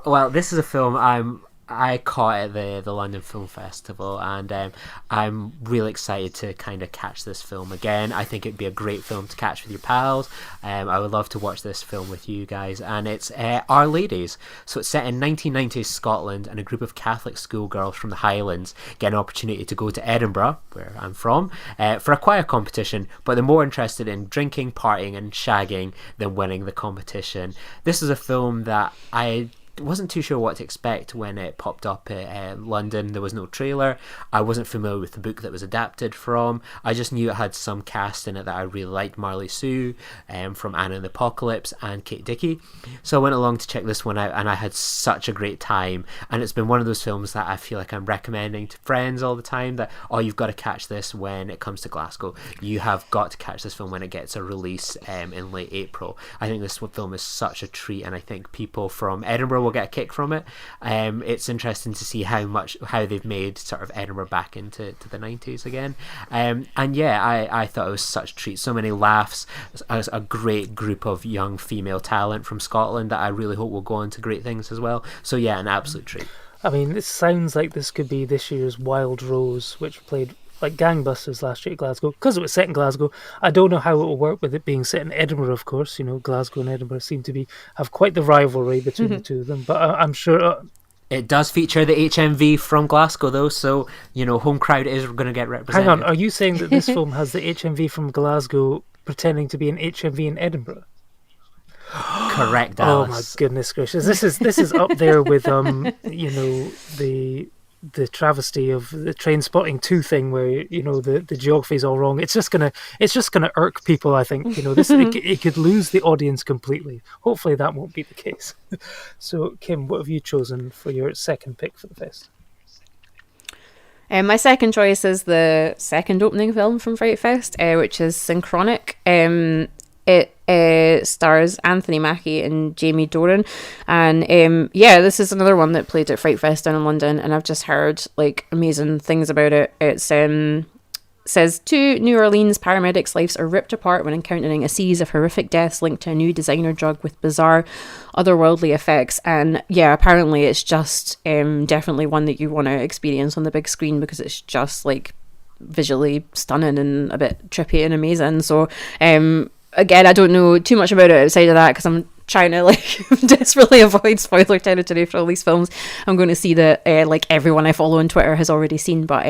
Well, this is a film I caught at the London Film Festival, and I'm really excited to kind of catch this film again. I think it'd be a great film to catch with your pals. I would love to watch this film with you guys, and it's Our Ladies. So it's set in 1990s Scotland, and a group of Catholic schoolgirls from the Highlands get an opportunity to go to Edinburgh, where I'm from, for a choir competition, but they're more interested in drinking, partying and shagging than winning the competition. This is a film that I wasn't too sure what to expect when it popped up at London. There was no trailer. I wasn't familiar with the book that was adapted from. I just knew it had some cast in it that I really liked. Marley Sue from Anna and the Apocalypse, and Kate Dickie. So I went along to check this one out, and I had such a great time. And it's been one of those films that I feel like I'm recommending to friends all the time, that, oh, you've got to catch this when it comes to Glasgow. You have got to catch this film when it gets a release in late April. I think this film is such a treat, and I think people from Edinburgh will get a kick from it. It's interesting to see how they've made sort of Edinburgh back into the 90s again. And yeah, I thought it was such a treat. So many laughs, a great group of young female talent from Scotland that I really hope will go on to great things as well. So yeah, an absolute treat. I mean, this sounds like this could be this year's Wild Rose, which played like gangbusters last year at Glasgow, because it was set in Glasgow. I don't know how it will work with it being set in Edinburgh, of course. You know, Glasgow and Edinburgh seem to have quite the rivalry between the two of them, but I'm sure... It does feature the HMV from Glasgow, though, so, you know, home crowd is going to get represented. Hang on, are you saying that this film has the HMV from Glasgow pretending to be an HMV in Edinburgh? Correct, Alice. Oh my goodness gracious! This is up there with you know, the travesty of the Train Spotting 2 thing, where, you know, the geography is all wrong. It's just gonna irk people, I think. You know, it could lose the audience completely. Hopefully that won't be the case. So, Kim, what have you chosen for your second pick for the fest? My second choice is the second opening film from Fright Fest, which is Synchronic. It stars Anthony Mackie and Jamie Doran, and this is another one that played at Fright Fest down in London, and I've just heard like amazing things about it. It's says 2 New Orleans paramedics' lives are ripped apart when encountering a series of horrific deaths linked to a new designer drug with bizarre otherworldly effects. And yeah, apparently it's just definitely one that you want to experience on the big screen, because it's just like visually stunning and a bit trippy and amazing. So again, I don't know too much about it outside of that, because I'm trying to like desperately avoid spoiler territory for all these films. I'm going to see that like everyone I follow on Twitter has already seen, but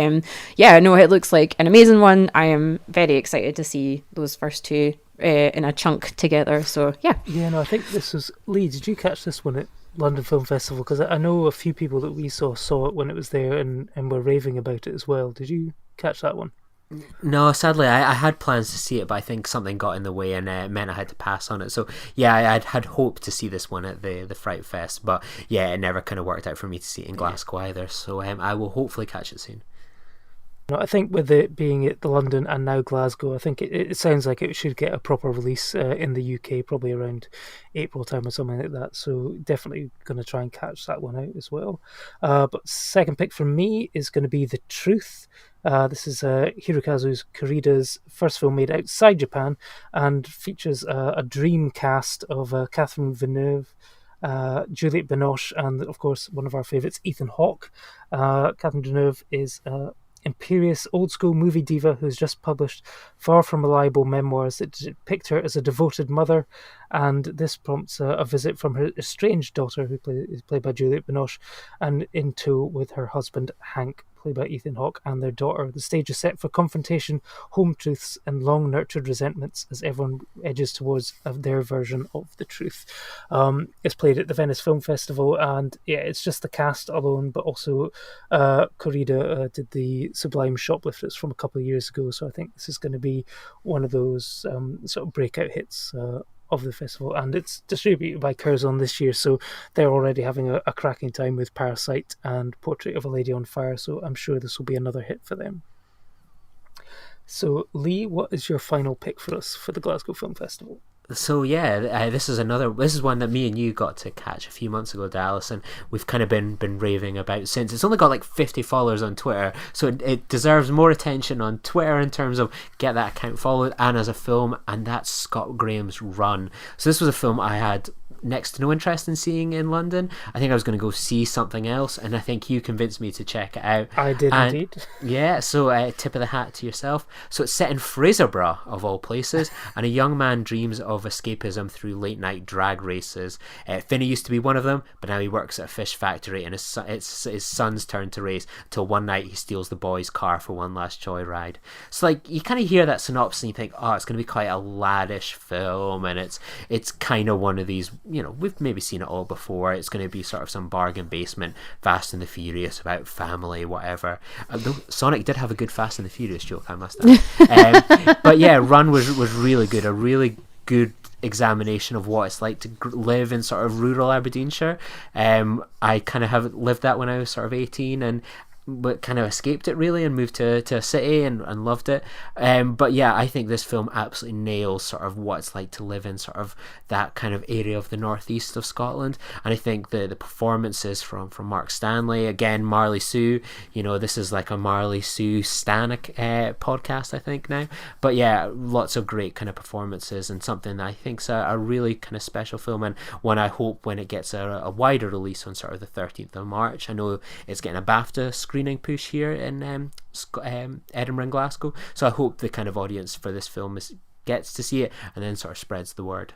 yeah, no, it looks like an amazing one. I am very excited to see those first two in a chunk together. So yeah. Yeah, no, I think this was Lee. Did you catch this one at London Film Festival? Because I know a few people that we saw it when it was there and were raving about it as well. Did you catch that one? No, sadly, I had plans to see it, but I think something got in the way and it meant I had to pass on it. So yeah, I had hoped to see this one at the Fright Fest, but yeah, it never kind of worked out for me to see it in Glasgow either. So I will hopefully catch it soon. No, I think with it being at the London and now Glasgow, I think it sounds like it should get a proper release in the UK, probably around April time or something like that. So definitely going to try and catch that one out as well. But second pick for me is going to be The Truth. This is Hirokazu Korida's first film made outside Japan and features a dream cast of Catherine Deneuve, Juliette Binoche, and of course one of our favourites, Ethan Hawke. Catherine Deneuve is imperious old-school movie diva who's just published far from reliable memoirs that depict her as a devoted mother, and this prompts a visit from her estranged daughter, who is played by Juliette Binoche, and in tow with her husband Hank, played by Ethan Hawke, and their daughter. The stage is set for confrontation, home truths, and long-nurtured resentments as everyone edges towards their version of the truth. It's played at the Venice Film Festival, and yeah, it's just the cast alone, but also Korida did the Sublime Shoplifters from a couple of years ago, so I think this is going to be one of those sort of breakout hits of the festival, and it's distributed by Curzon this year, so they're already having a cracking time with Parasite and Portrait of a Lady on Fire, so I'm sure this will be another hit for them. So Lee, what is your final pick for us for the Glasgow Film Festival? So yeah, this is one that me and you got to catch a few months ago, Dallas, and we've kind of been raving about since. It's only got like 50 followers on Twitter, so it deserves more attention on Twitter in terms of get that account followed, and as a film, and that's Scott Graham's Run. So this was a film I had next to no interest in seeing in London. I think I was going to go see something else, and I think you convinced me to check it out. I did indeed. Yeah, so tip of the hat to yourself. So it's set in Fraserburgh, of all places, and a young man dreams of escapism through late night drag races. Finney used to be one of them, but now he works at a fish factory, and it's his son's turn to race, till one night he steals the boy's car for one last joyride. So like, you kind of hear that synopsis and you think, oh, it's going to be quite a laddish film, and it's kind of one of these, you know, we've maybe seen it all before. It's going to be sort of some bargain basement Fast and the Furious about family, whatever. Sonic did have a good Fast and the Furious joke, I must add. But yeah, Run was really good. A really good examination of what it's like to live in sort of rural Aberdeenshire. I kind of have lived that when I was sort of 18, but kind of escaped it really and moved to a city and loved it. But yeah, I think this film absolutely nails sort of what it's like to live in sort of that kind of area of the northeast of Scotland. And I think the performances from Mark Stanley, again, Marley Sue, you know, this is like a Marley Sue Stanek podcast, I think now. But yeah, lots of great kind of performances, and something that I think's a really kind of special film, and one I hope when it gets a wider release on sort of the 13th of March. I know it's getting a BAFTA screening push here in Edinburgh and Glasgow, so I hope the kind of audience for this film gets to see it and then sort of spreads the word.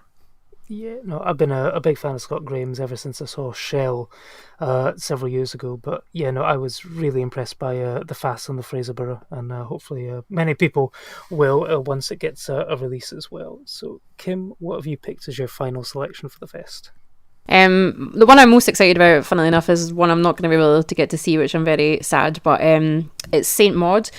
Yeah, no, I've been a big fan of Scott Graham's ever since I saw Shell several years ago, but yeah, no, I was really impressed by the Fast on the Fraserburgh, and hopefully many people will once it gets a release as well. So Kim, what have you picked as your final selection for the fest? The one I'm most excited about, funnily enough, is one I'm not going to be able to get to see, which I'm very sad, but it's Saint Maud,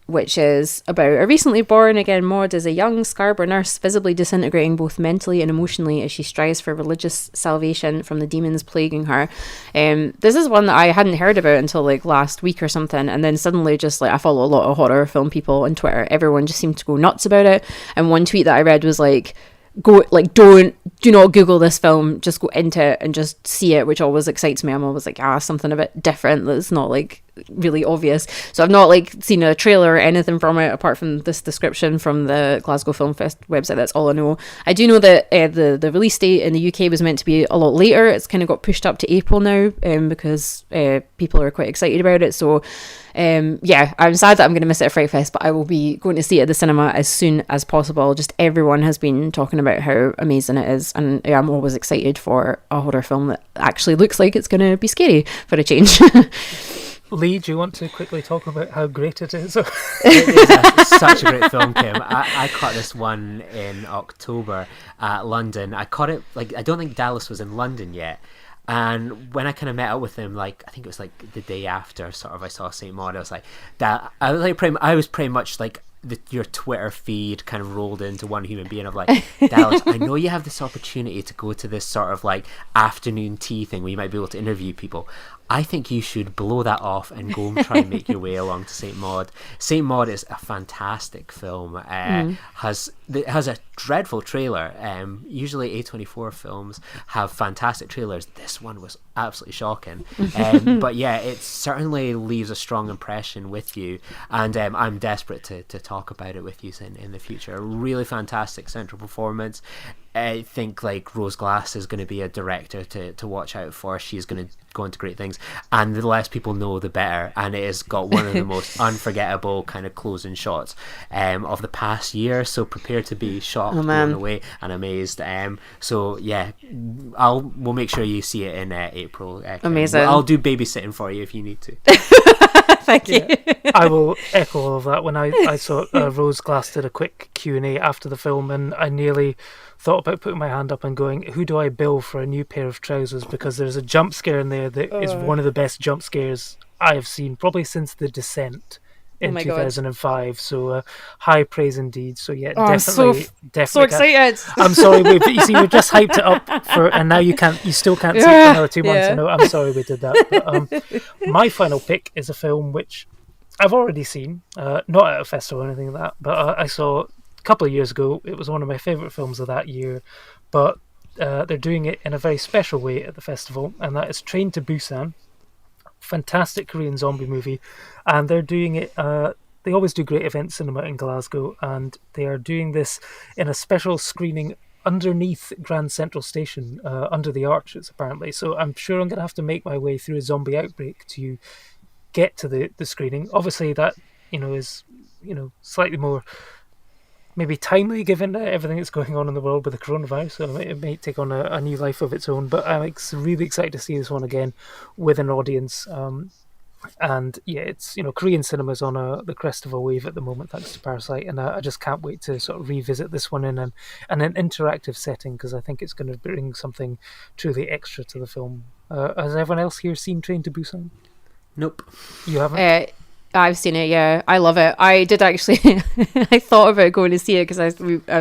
which is about a recently born again Maud is a young Scarborough nurse visibly disintegrating both mentally and emotionally as she strives for religious salvation from the demons plaguing her. This is one that I hadn't heard about until like last week or something, and then suddenly just like I follow a lot of horror film people on Twitter, everyone just seemed to go nuts about it, and one tweet that I read was like, do not Google this film, just go into it and just see it, which always excites me. I'm always like, something a bit different that's not like really obvious. So I've not like seen a trailer or anything from it apart from this description from the Glasgow Film Fest website. That's all I know. I do know that the release date in the UK was meant to be a lot later. It's kind of got pushed up to April now because people are quite excited about it. So yeah, I'm sad that I'm going to miss it at Fright Fest, but I will be going to see it at the cinema as soon as possible. Just everyone has been talking about how amazing it is, and I'm always excited for a horror film that actually looks like it's going to be scary for a change. Lee, do you want to quickly talk about how great it is? It is such a great film, Kim. I caught this one in October at London. I caught it, like, I don't think Dallas was in London yet. And when I kind of met up with him, like, I think it was like the day after, sort of, I saw St. Maud. I was like, I was pretty much like your Twitter feed kind of rolled into one human being of like, Dallas, I know you have this opportunity to go to this sort of like afternoon tea thing where you might be able to interview people. I think you should blow that off and go and try and make your way along to St. Maud. St. Maud is a fantastic film. Has a dreadful trailer. Usually A24 films have fantastic trailers. This one was absolutely shocking. But yeah, it certainly leaves a strong impression with you. And I'm desperate to talk about it with you in the future. A really fantastic central performance. I think like Rose Glass is going to be a director to watch out for. She's going to go into great things, and the less people know the better. And it has got one of the most unforgettable kind of closing shots of the past year, so prepare to be shocked, blown away and amazed. So yeah, we'll make sure you see it in April. Amazing. I'll do babysitting for you if you need to. Thank you. I will echo all of that. When I saw Rose Glass did a quick Q&A after the film, and I nearly thought about putting my hand up and going, who do I bill for a new pair of trousers? Because there's a jump scare in there that is one of the best jump scares I have seen, probably since The Descent in 2005. So high praise indeed. So yeah, definitely. So excited. I'm sorry, we've just hyped it up and now you still can't see it for another 2 months. Yeah. I know, I'm sorry we did that. But, my final pick is a film which I've already seen, not at a festival or anything like that, but I saw a couple of years ago. It was one of my favourite films of that year, but they're doing it in a very special way at the festival, and that is Train to Busan. Fantastic Korean zombie movie, and they're doing it. They always do great event cinema in Glasgow, and they are doing this in a special screening underneath Grand Central Station, under the arches apparently. So I'm sure I'm going to have to make my way through a zombie outbreak to get to the screening. Obviously, that is slightly more maybe timely given everything that's going on in the world with the coronavirus, so it may take on a new life of its own. But I'm really excited to see this one again with an audience. And yeah, it's Korean cinema's on the crest of a wave at the moment thanks to Parasite, and I just can't wait to sort of revisit this one in an interactive setting, because I think it's going to bring something truly extra to the film. Has everyone else here seen Train to Busan? Nope. You haven't? I've seen it, yeah. I love it. I did actually, I thought about going to see it because I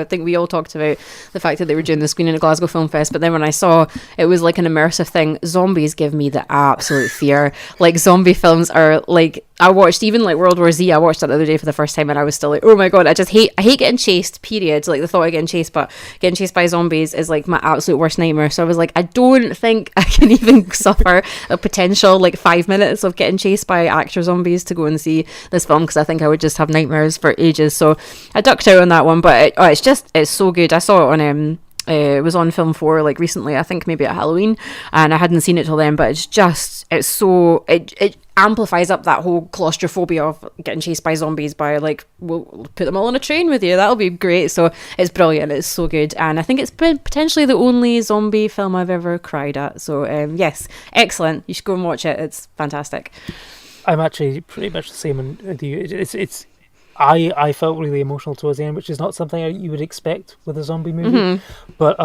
think we all talked about the fact that they were doing the screening at Glasgow Film Fest, but then when I saw it was like an immersive thing, zombies give me the absolute fear. Like, zombie films are like, I watched even like World War Z, I watched that the other day for the first time, and I was still like, oh my god, I hate getting chased, period. Like, the thought of getting chased, but getting chased by zombies is like my absolute worst nightmare. So I was like, I don't think I can even suffer a potential like 5 minutes of getting chased by actual zombies to go and see this film, because I think I would just have nightmares for ages. So I ducked out on that one, but it's so good. I saw it on it was on Film 4 like recently, I think maybe at Halloween, and I hadn't seen it till then, but it amplifies up that whole claustrophobia of getting chased by zombies by like, we'll put them all on a train with you, that'll be great. So it's brilliant, it's so good, and I think it's been potentially the only zombie film I've ever cried at. So yes, excellent, you should go and watch it, it's fantastic. I'm actually pretty much the same with you. It's I felt really emotional towards the end, which is not something you would expect with a zombie movie. Mm-hmm. But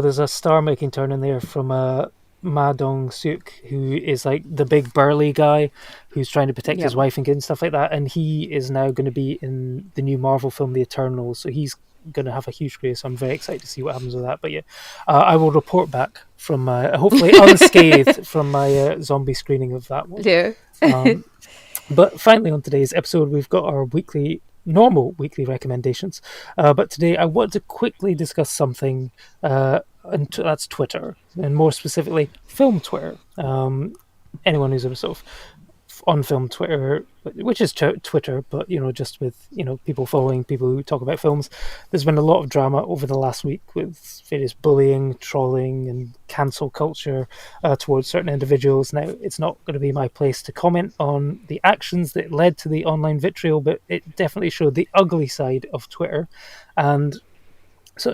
there's a star-making turn in there from Ma Dong-seok, who is like the big burly guy who's trying to protect his wife and kids and stuff like that, and he is now going to be in the new Marvel film The Eternals, so he's going to have a huge career, so I'm very excited to see what happens with that. But yeah, I will report back from my, hopefully unscathed from my zombie screening of that one. Yeah. But finally, on today's episode, we've got our normal weekly recommendations. But today, I want to quickly discuss something, and that's Twitter, and more specifically, film Twitter. Anyone who's a sort of on-film Twitter, which is Twitter, but just with people following people who talk about films. There's been a lot of drama over the last week with various bullying, trolling, and cancel culture towards certain individuals. Now, it's not going to be my place to comment on the actions that led to the online vitriol, but it definitely showed the ugly side of Twitter. And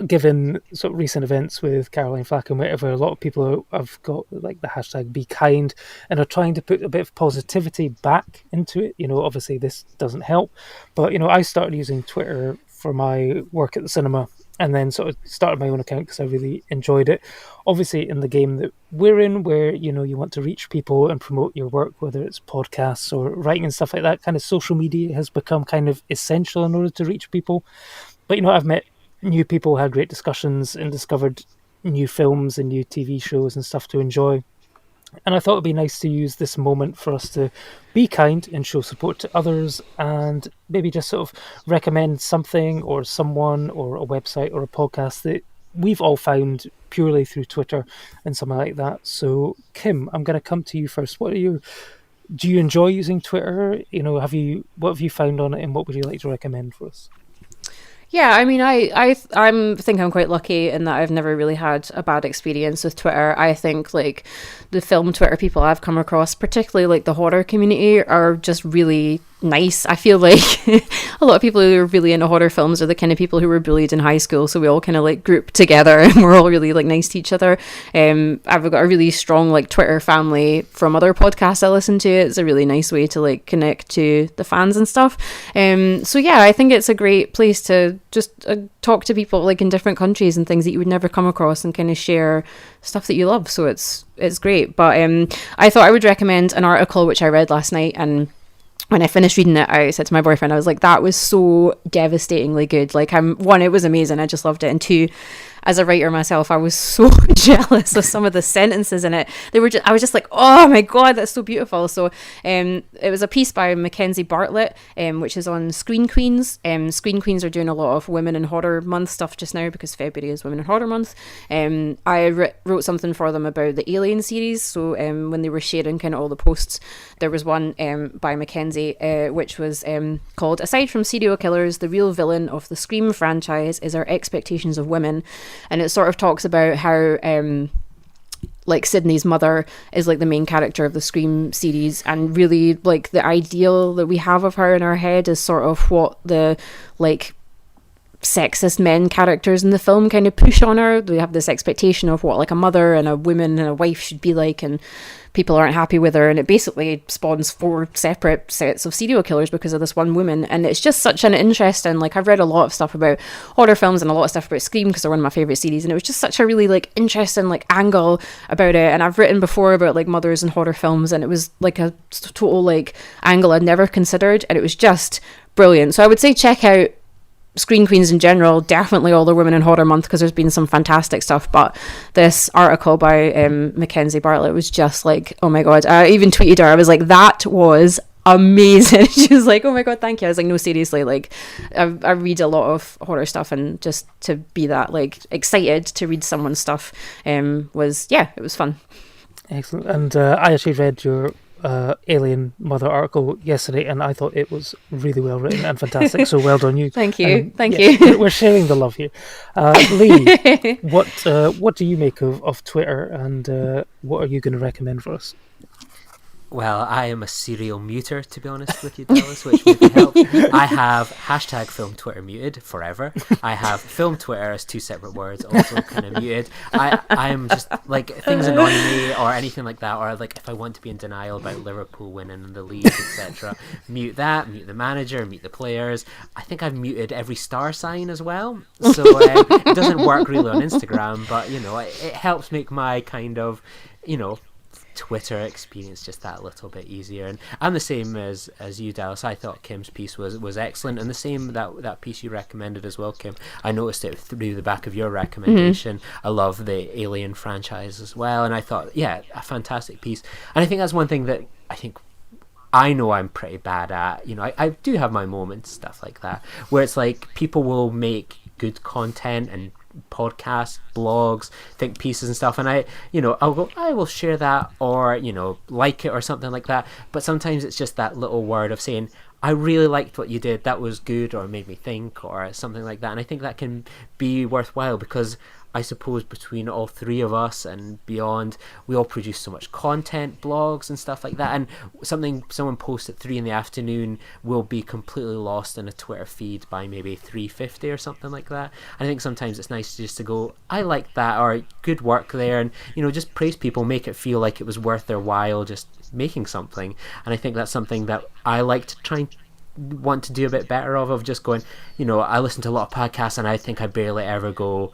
given recent events with Caroline Flack and whatever, a lot of people have got like the hashtag Be Kind and are trying to put a bit of positivity back into it. Obviously this doesn't help, but I started using Twitter for my work at the cinema, and then sort of started my own account because I really enjoyed it. Obviously, in the game that we're in, where you want to reach people and promote your work, whether it's podcasts or writing and stuff like that, kind of social media has become kind of essential in order to reach people. But I've met new people, had great discussions, and discovered new films and new TV shows and stuff to enjoy. And I thought it'd be nice to use this moment for us to be kind and show support to others, and maybe just sort of recommend something or someone or a website or a podcast that we've all found purely through Twitter and something like that. So, Kim, I'm going to come to you first. Do you enjoy using Twitter? What have you found on it, and what would you like to recommend for us? Yeah, I mean, I think I'm quite lucky in that I've never really had a bad experience with Twitter. I think like the film Twitter people I've come across, particularly like the horror community, are just really nice. I feel like a lot of people who are really into horror films are the kind of people who were bullied in high school, so we all kind of like group together and we're all really like nice to each other. I've got a really strong like Twitter family from other podcasts I listen to. It's a really nice way to like connect to the fans and stuff. So yeah, I think it's a great place to just talk to people like in different countries and things that you would never come across, and kind of share stuff that you love. So it's great. But I thought I would recommend an article which I read last night, and when I finished reading it, I said to my boyfriend, I was like, that was so devastatingly good. Like, one, it was amazing. I just loved it. And two, as a writer myself, I was so jealous of some of the sentences in it. I was just like, oh my God, that's so beautiful. So it was a piece by Mackenzie Bartlett, which is on Screen Queens. Screen Queens are doing a lot of Women in Horror Month stuff just now because February is Women in Horror Month. I wrote something for them about the Alien series. So when they were sharing kind of all the posts, there was one by Mackenzie, which was called, "Aside from serial killers, the real villain of the Scream franchise is our expectations of women." And it sort of talks about how like Sydney's mother is like the main character of the Scream series, and really like the ideal that we have of her in our head is sort of what the like sexist men characters in the film kind of push on her. We have this expectation of what like a mother and a woman and a wife should be like, and people aren't happy with her, and it basically spawns 4 separate sets of serial killers because of this one woman. And it's just such an interesting, like, I've read a lot of stuff about horror films and a lot of stuff about Scream because they're one of my favorite series, and it was just such a really like interesting like angle about it. And I've written before about like mothers and horror films, and it was like a total like angle I'd never considered, and it was just brilliant. So I would say check out Screen Queens in general, definitely all the Women in Horror Month, because there's been some fantastic stuff. But this article by Mackenzie Bartlett was just like, oh my God. I even tweeted her, I was like, that was amazing. She was like, oh my God, thank you. I was like, no, seriously, like I read a lot of horror stuff, and just to be that like excited to read someone's stuff it was fun. Excellent. And I actually read your Alien Mother article yesterday, and I thought it was really well written and fantastic. So well done, you. Thank you. Thank you. you. We're sharing the love here. Lee, what do you make of Twitter, and what are you going to recommend for us? Well, I am a serial muter, to be honest with you, Dallas, which maybe helps. I have hashtag film Twitter muted forever. I have film Twitter as 2 separate words, also kind of muted. I am just, like, things annoy me or anything like that, or, like, if I want to be in denial about Liverpool winning the league, etc., mute that, mute the manager, mute the players. I think I've muted every star sign as well. So it doesn't work really on Instagram, but, it helps make my kind of, Twitter experience just that little bit easier. And I'm the same as you, Dallas. I thought Kim's piece was excellent, and the same that piece you recommended as well, Kim. I noticed it through the back of your recommendation. Mm-hmm. I love the Alien franchise as well, and I thought, yeah, a fantastic piece. And I think that's one thing that I know I'm pretty bad at. I do have my moments, stuff like that, where it's like people will make good content and podcasts, blogs, think pieces and stuff, and I'll go, I will share that, or like it or something like that. But sometimes it's just that little word of saying, I really liked what you did, that was good, or made me think, or something like that. And I think that can be worthwhile, because I suppose between all three of us and beyond, we all produce so much content, blogs and stuff like that, and something someone posts at 3 p.m. will be completely lost in a Twitter feed by maybe 3:50 or something like that. And I think sometimes it's nice just to go, I like that, or good work there, and just praise people, make it feel like it was worth their while just making something. And I think that's something that I like to try and want to do a bit better of just going, I listen to a lot of podcasts, and I think I barely ever go,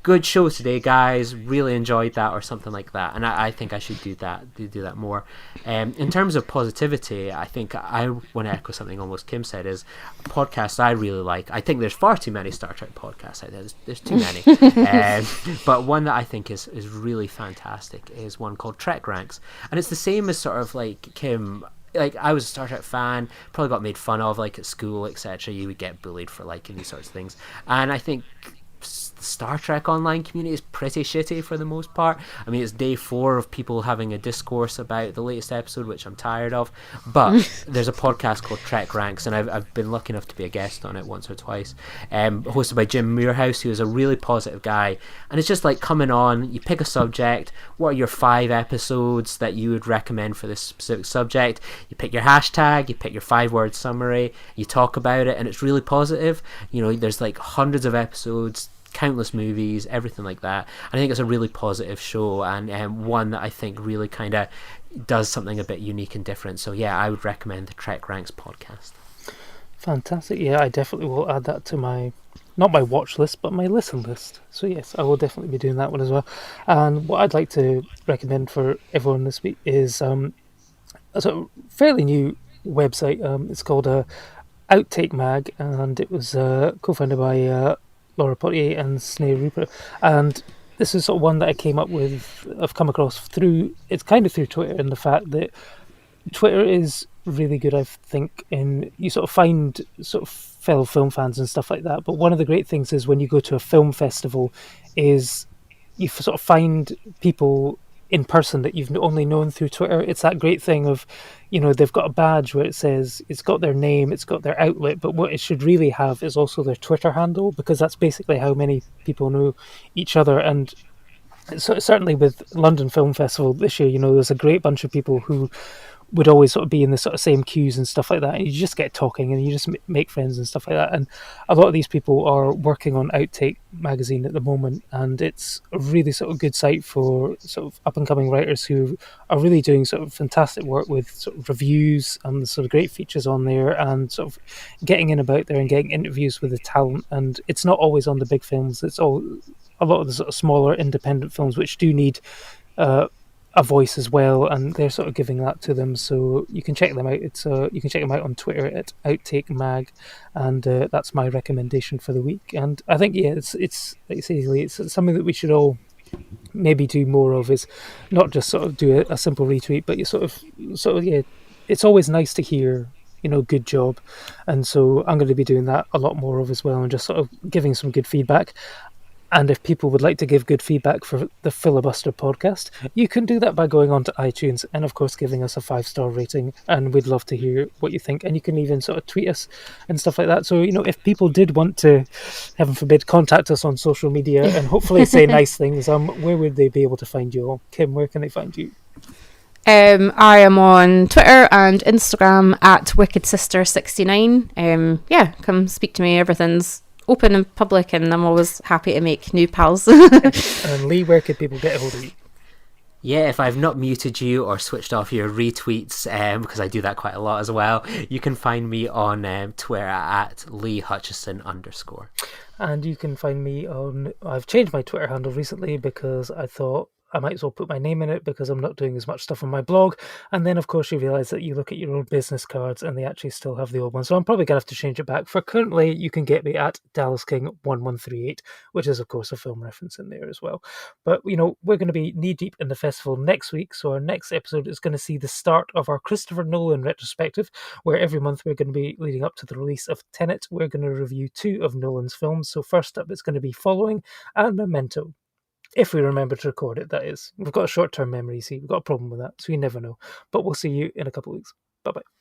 good show today, guys, really enjoyed that, or something like that. And I think I should do that more. In terms of positivity, I think I want to echo something almost Kim said, is podcasts I really like. I think there's far too many Star Trek podcasts out there. There's too many. But one that I think is really fantastic is one called Trek Ranks. And it's the same as sort of like Kim. Like, I was a Star Trek fan, probably got made fun of, like, at school, etc. You would get bullied for liking these sorts of things. And I think the Star Trek online community is pretty shitty for the most part. I mean, it's day 4 of people having a discourse about the latest episode, which I'm tired of. But there's a podcast called Trek Ranks, and I've been lucky enough to be a guest on it once or twice, hosted by Jim Muirhouse, who is a really positive guy. And it's just like coming on, you pick a subject, what are your 5 episodes that you would recommend for this specific subject, you pick your hashtag, you pick your 5-word summary, you talk about it, and it's really positive. There's like hundreds of episodes, countless movies, everything like that. I think it's a really positive show, and one that I think really kind of does something a bit unique and different. So yeah, I would recommend the Trek Ranks podcast. Fantastic. Yeah, I definitely will add that to my, not my watch list, but my listen list. So yes, I will definitely be doing that one as well. And what I'd like to recommend for everyone this week is a sort of fairly new website. It's called Outtake Mag, and it was co-founded by Laura Potier and Snea Rupert, and this is sort of one that I've come across through Twitter, and the fact that Twitter is really good, I think, in you sort of find sort of fellow film fans and stuff like that. But one of the great things is when you go to a film festival, is you sort of find people in person that you've only known through Twitter. It's that great thing of, they've got a badge where it says it's got their name, it's got their outlet, but what it should really have is also their Twitter handle, because that's basically how many people know each other. And so certainly with London Film Festival this year, there's a great bunch of people who would always sort of be in the sort of same queues and stuff like that, and you just get talking and you just make friends and stuff like that. And a lot of these people are working on Outtake magazine at the moment, and it's a really sort of good site for sort of up and coming writers who are really doing sort of fantastic work with sort of reviews and sort of great features on there, and sort of getting in about there and getting interviews with the talent. And it's not always on the big films, it's all a lot of the sort of smaller independent films which do need a voice as well, and they're sort of giving that to them. So you can check them out. You can check them out on Twitter at Outtake Mag, and that's my recommendation for the week. And I think it's like you say, it's something that we should all maybe do more of, is not just sort of do a simple retweet, but you sort of it's always nice to hear good job, and so I'm going to be doing that a lot more of as well, and just sort of giving some good feedback. And if people would like to give good feedback for the Filibuster podcast, you can do that by going on to iTunes and, of course, giving us a 5-star rating. And we'd love to hear what you think. And you can even sort of tweet us and stuff like that. So, if people did want to, heaven forbid, contact us on social media and hopefully say nice things, where would they be able to find you all? Kim, where can they find you? I am on Twitter and Instagram at WickedSister69. Come speak to me. Everything's open and public, and I'm always happy to make new pals. And Lee, where could people get a hold of you? Yeah, if I've not muted you or switched off your retweets, because I do that quite a lot as well, you can find me on Twitter at @LeeHutchison_. And you can find me on, I've changed my Twitter handle recently because I thought I might as well put my name in it because I'm not doing as much stuff on my blog. And then, of course, you realise that you look at your old business cards and they actually still have the old one. So I'm probably going to have to change it back. For currently, you can get me at DallasKing1138, which is, of course, a film reference in there as well. But, we're going to be knee-deep in the festival next week. So our next episode is going to see the start of our Christopher Nolan retrospective, where every month we're going to be leading up to the release of Tenet. We're going to review 2 of Nolan's films. So first up, it's going to be Following and Memento. If we remember to record it, that is. We've got a short-term memory, see. We've got a problem with that, so you never know. But we'll see you in a couple of weeks. Bye-bye.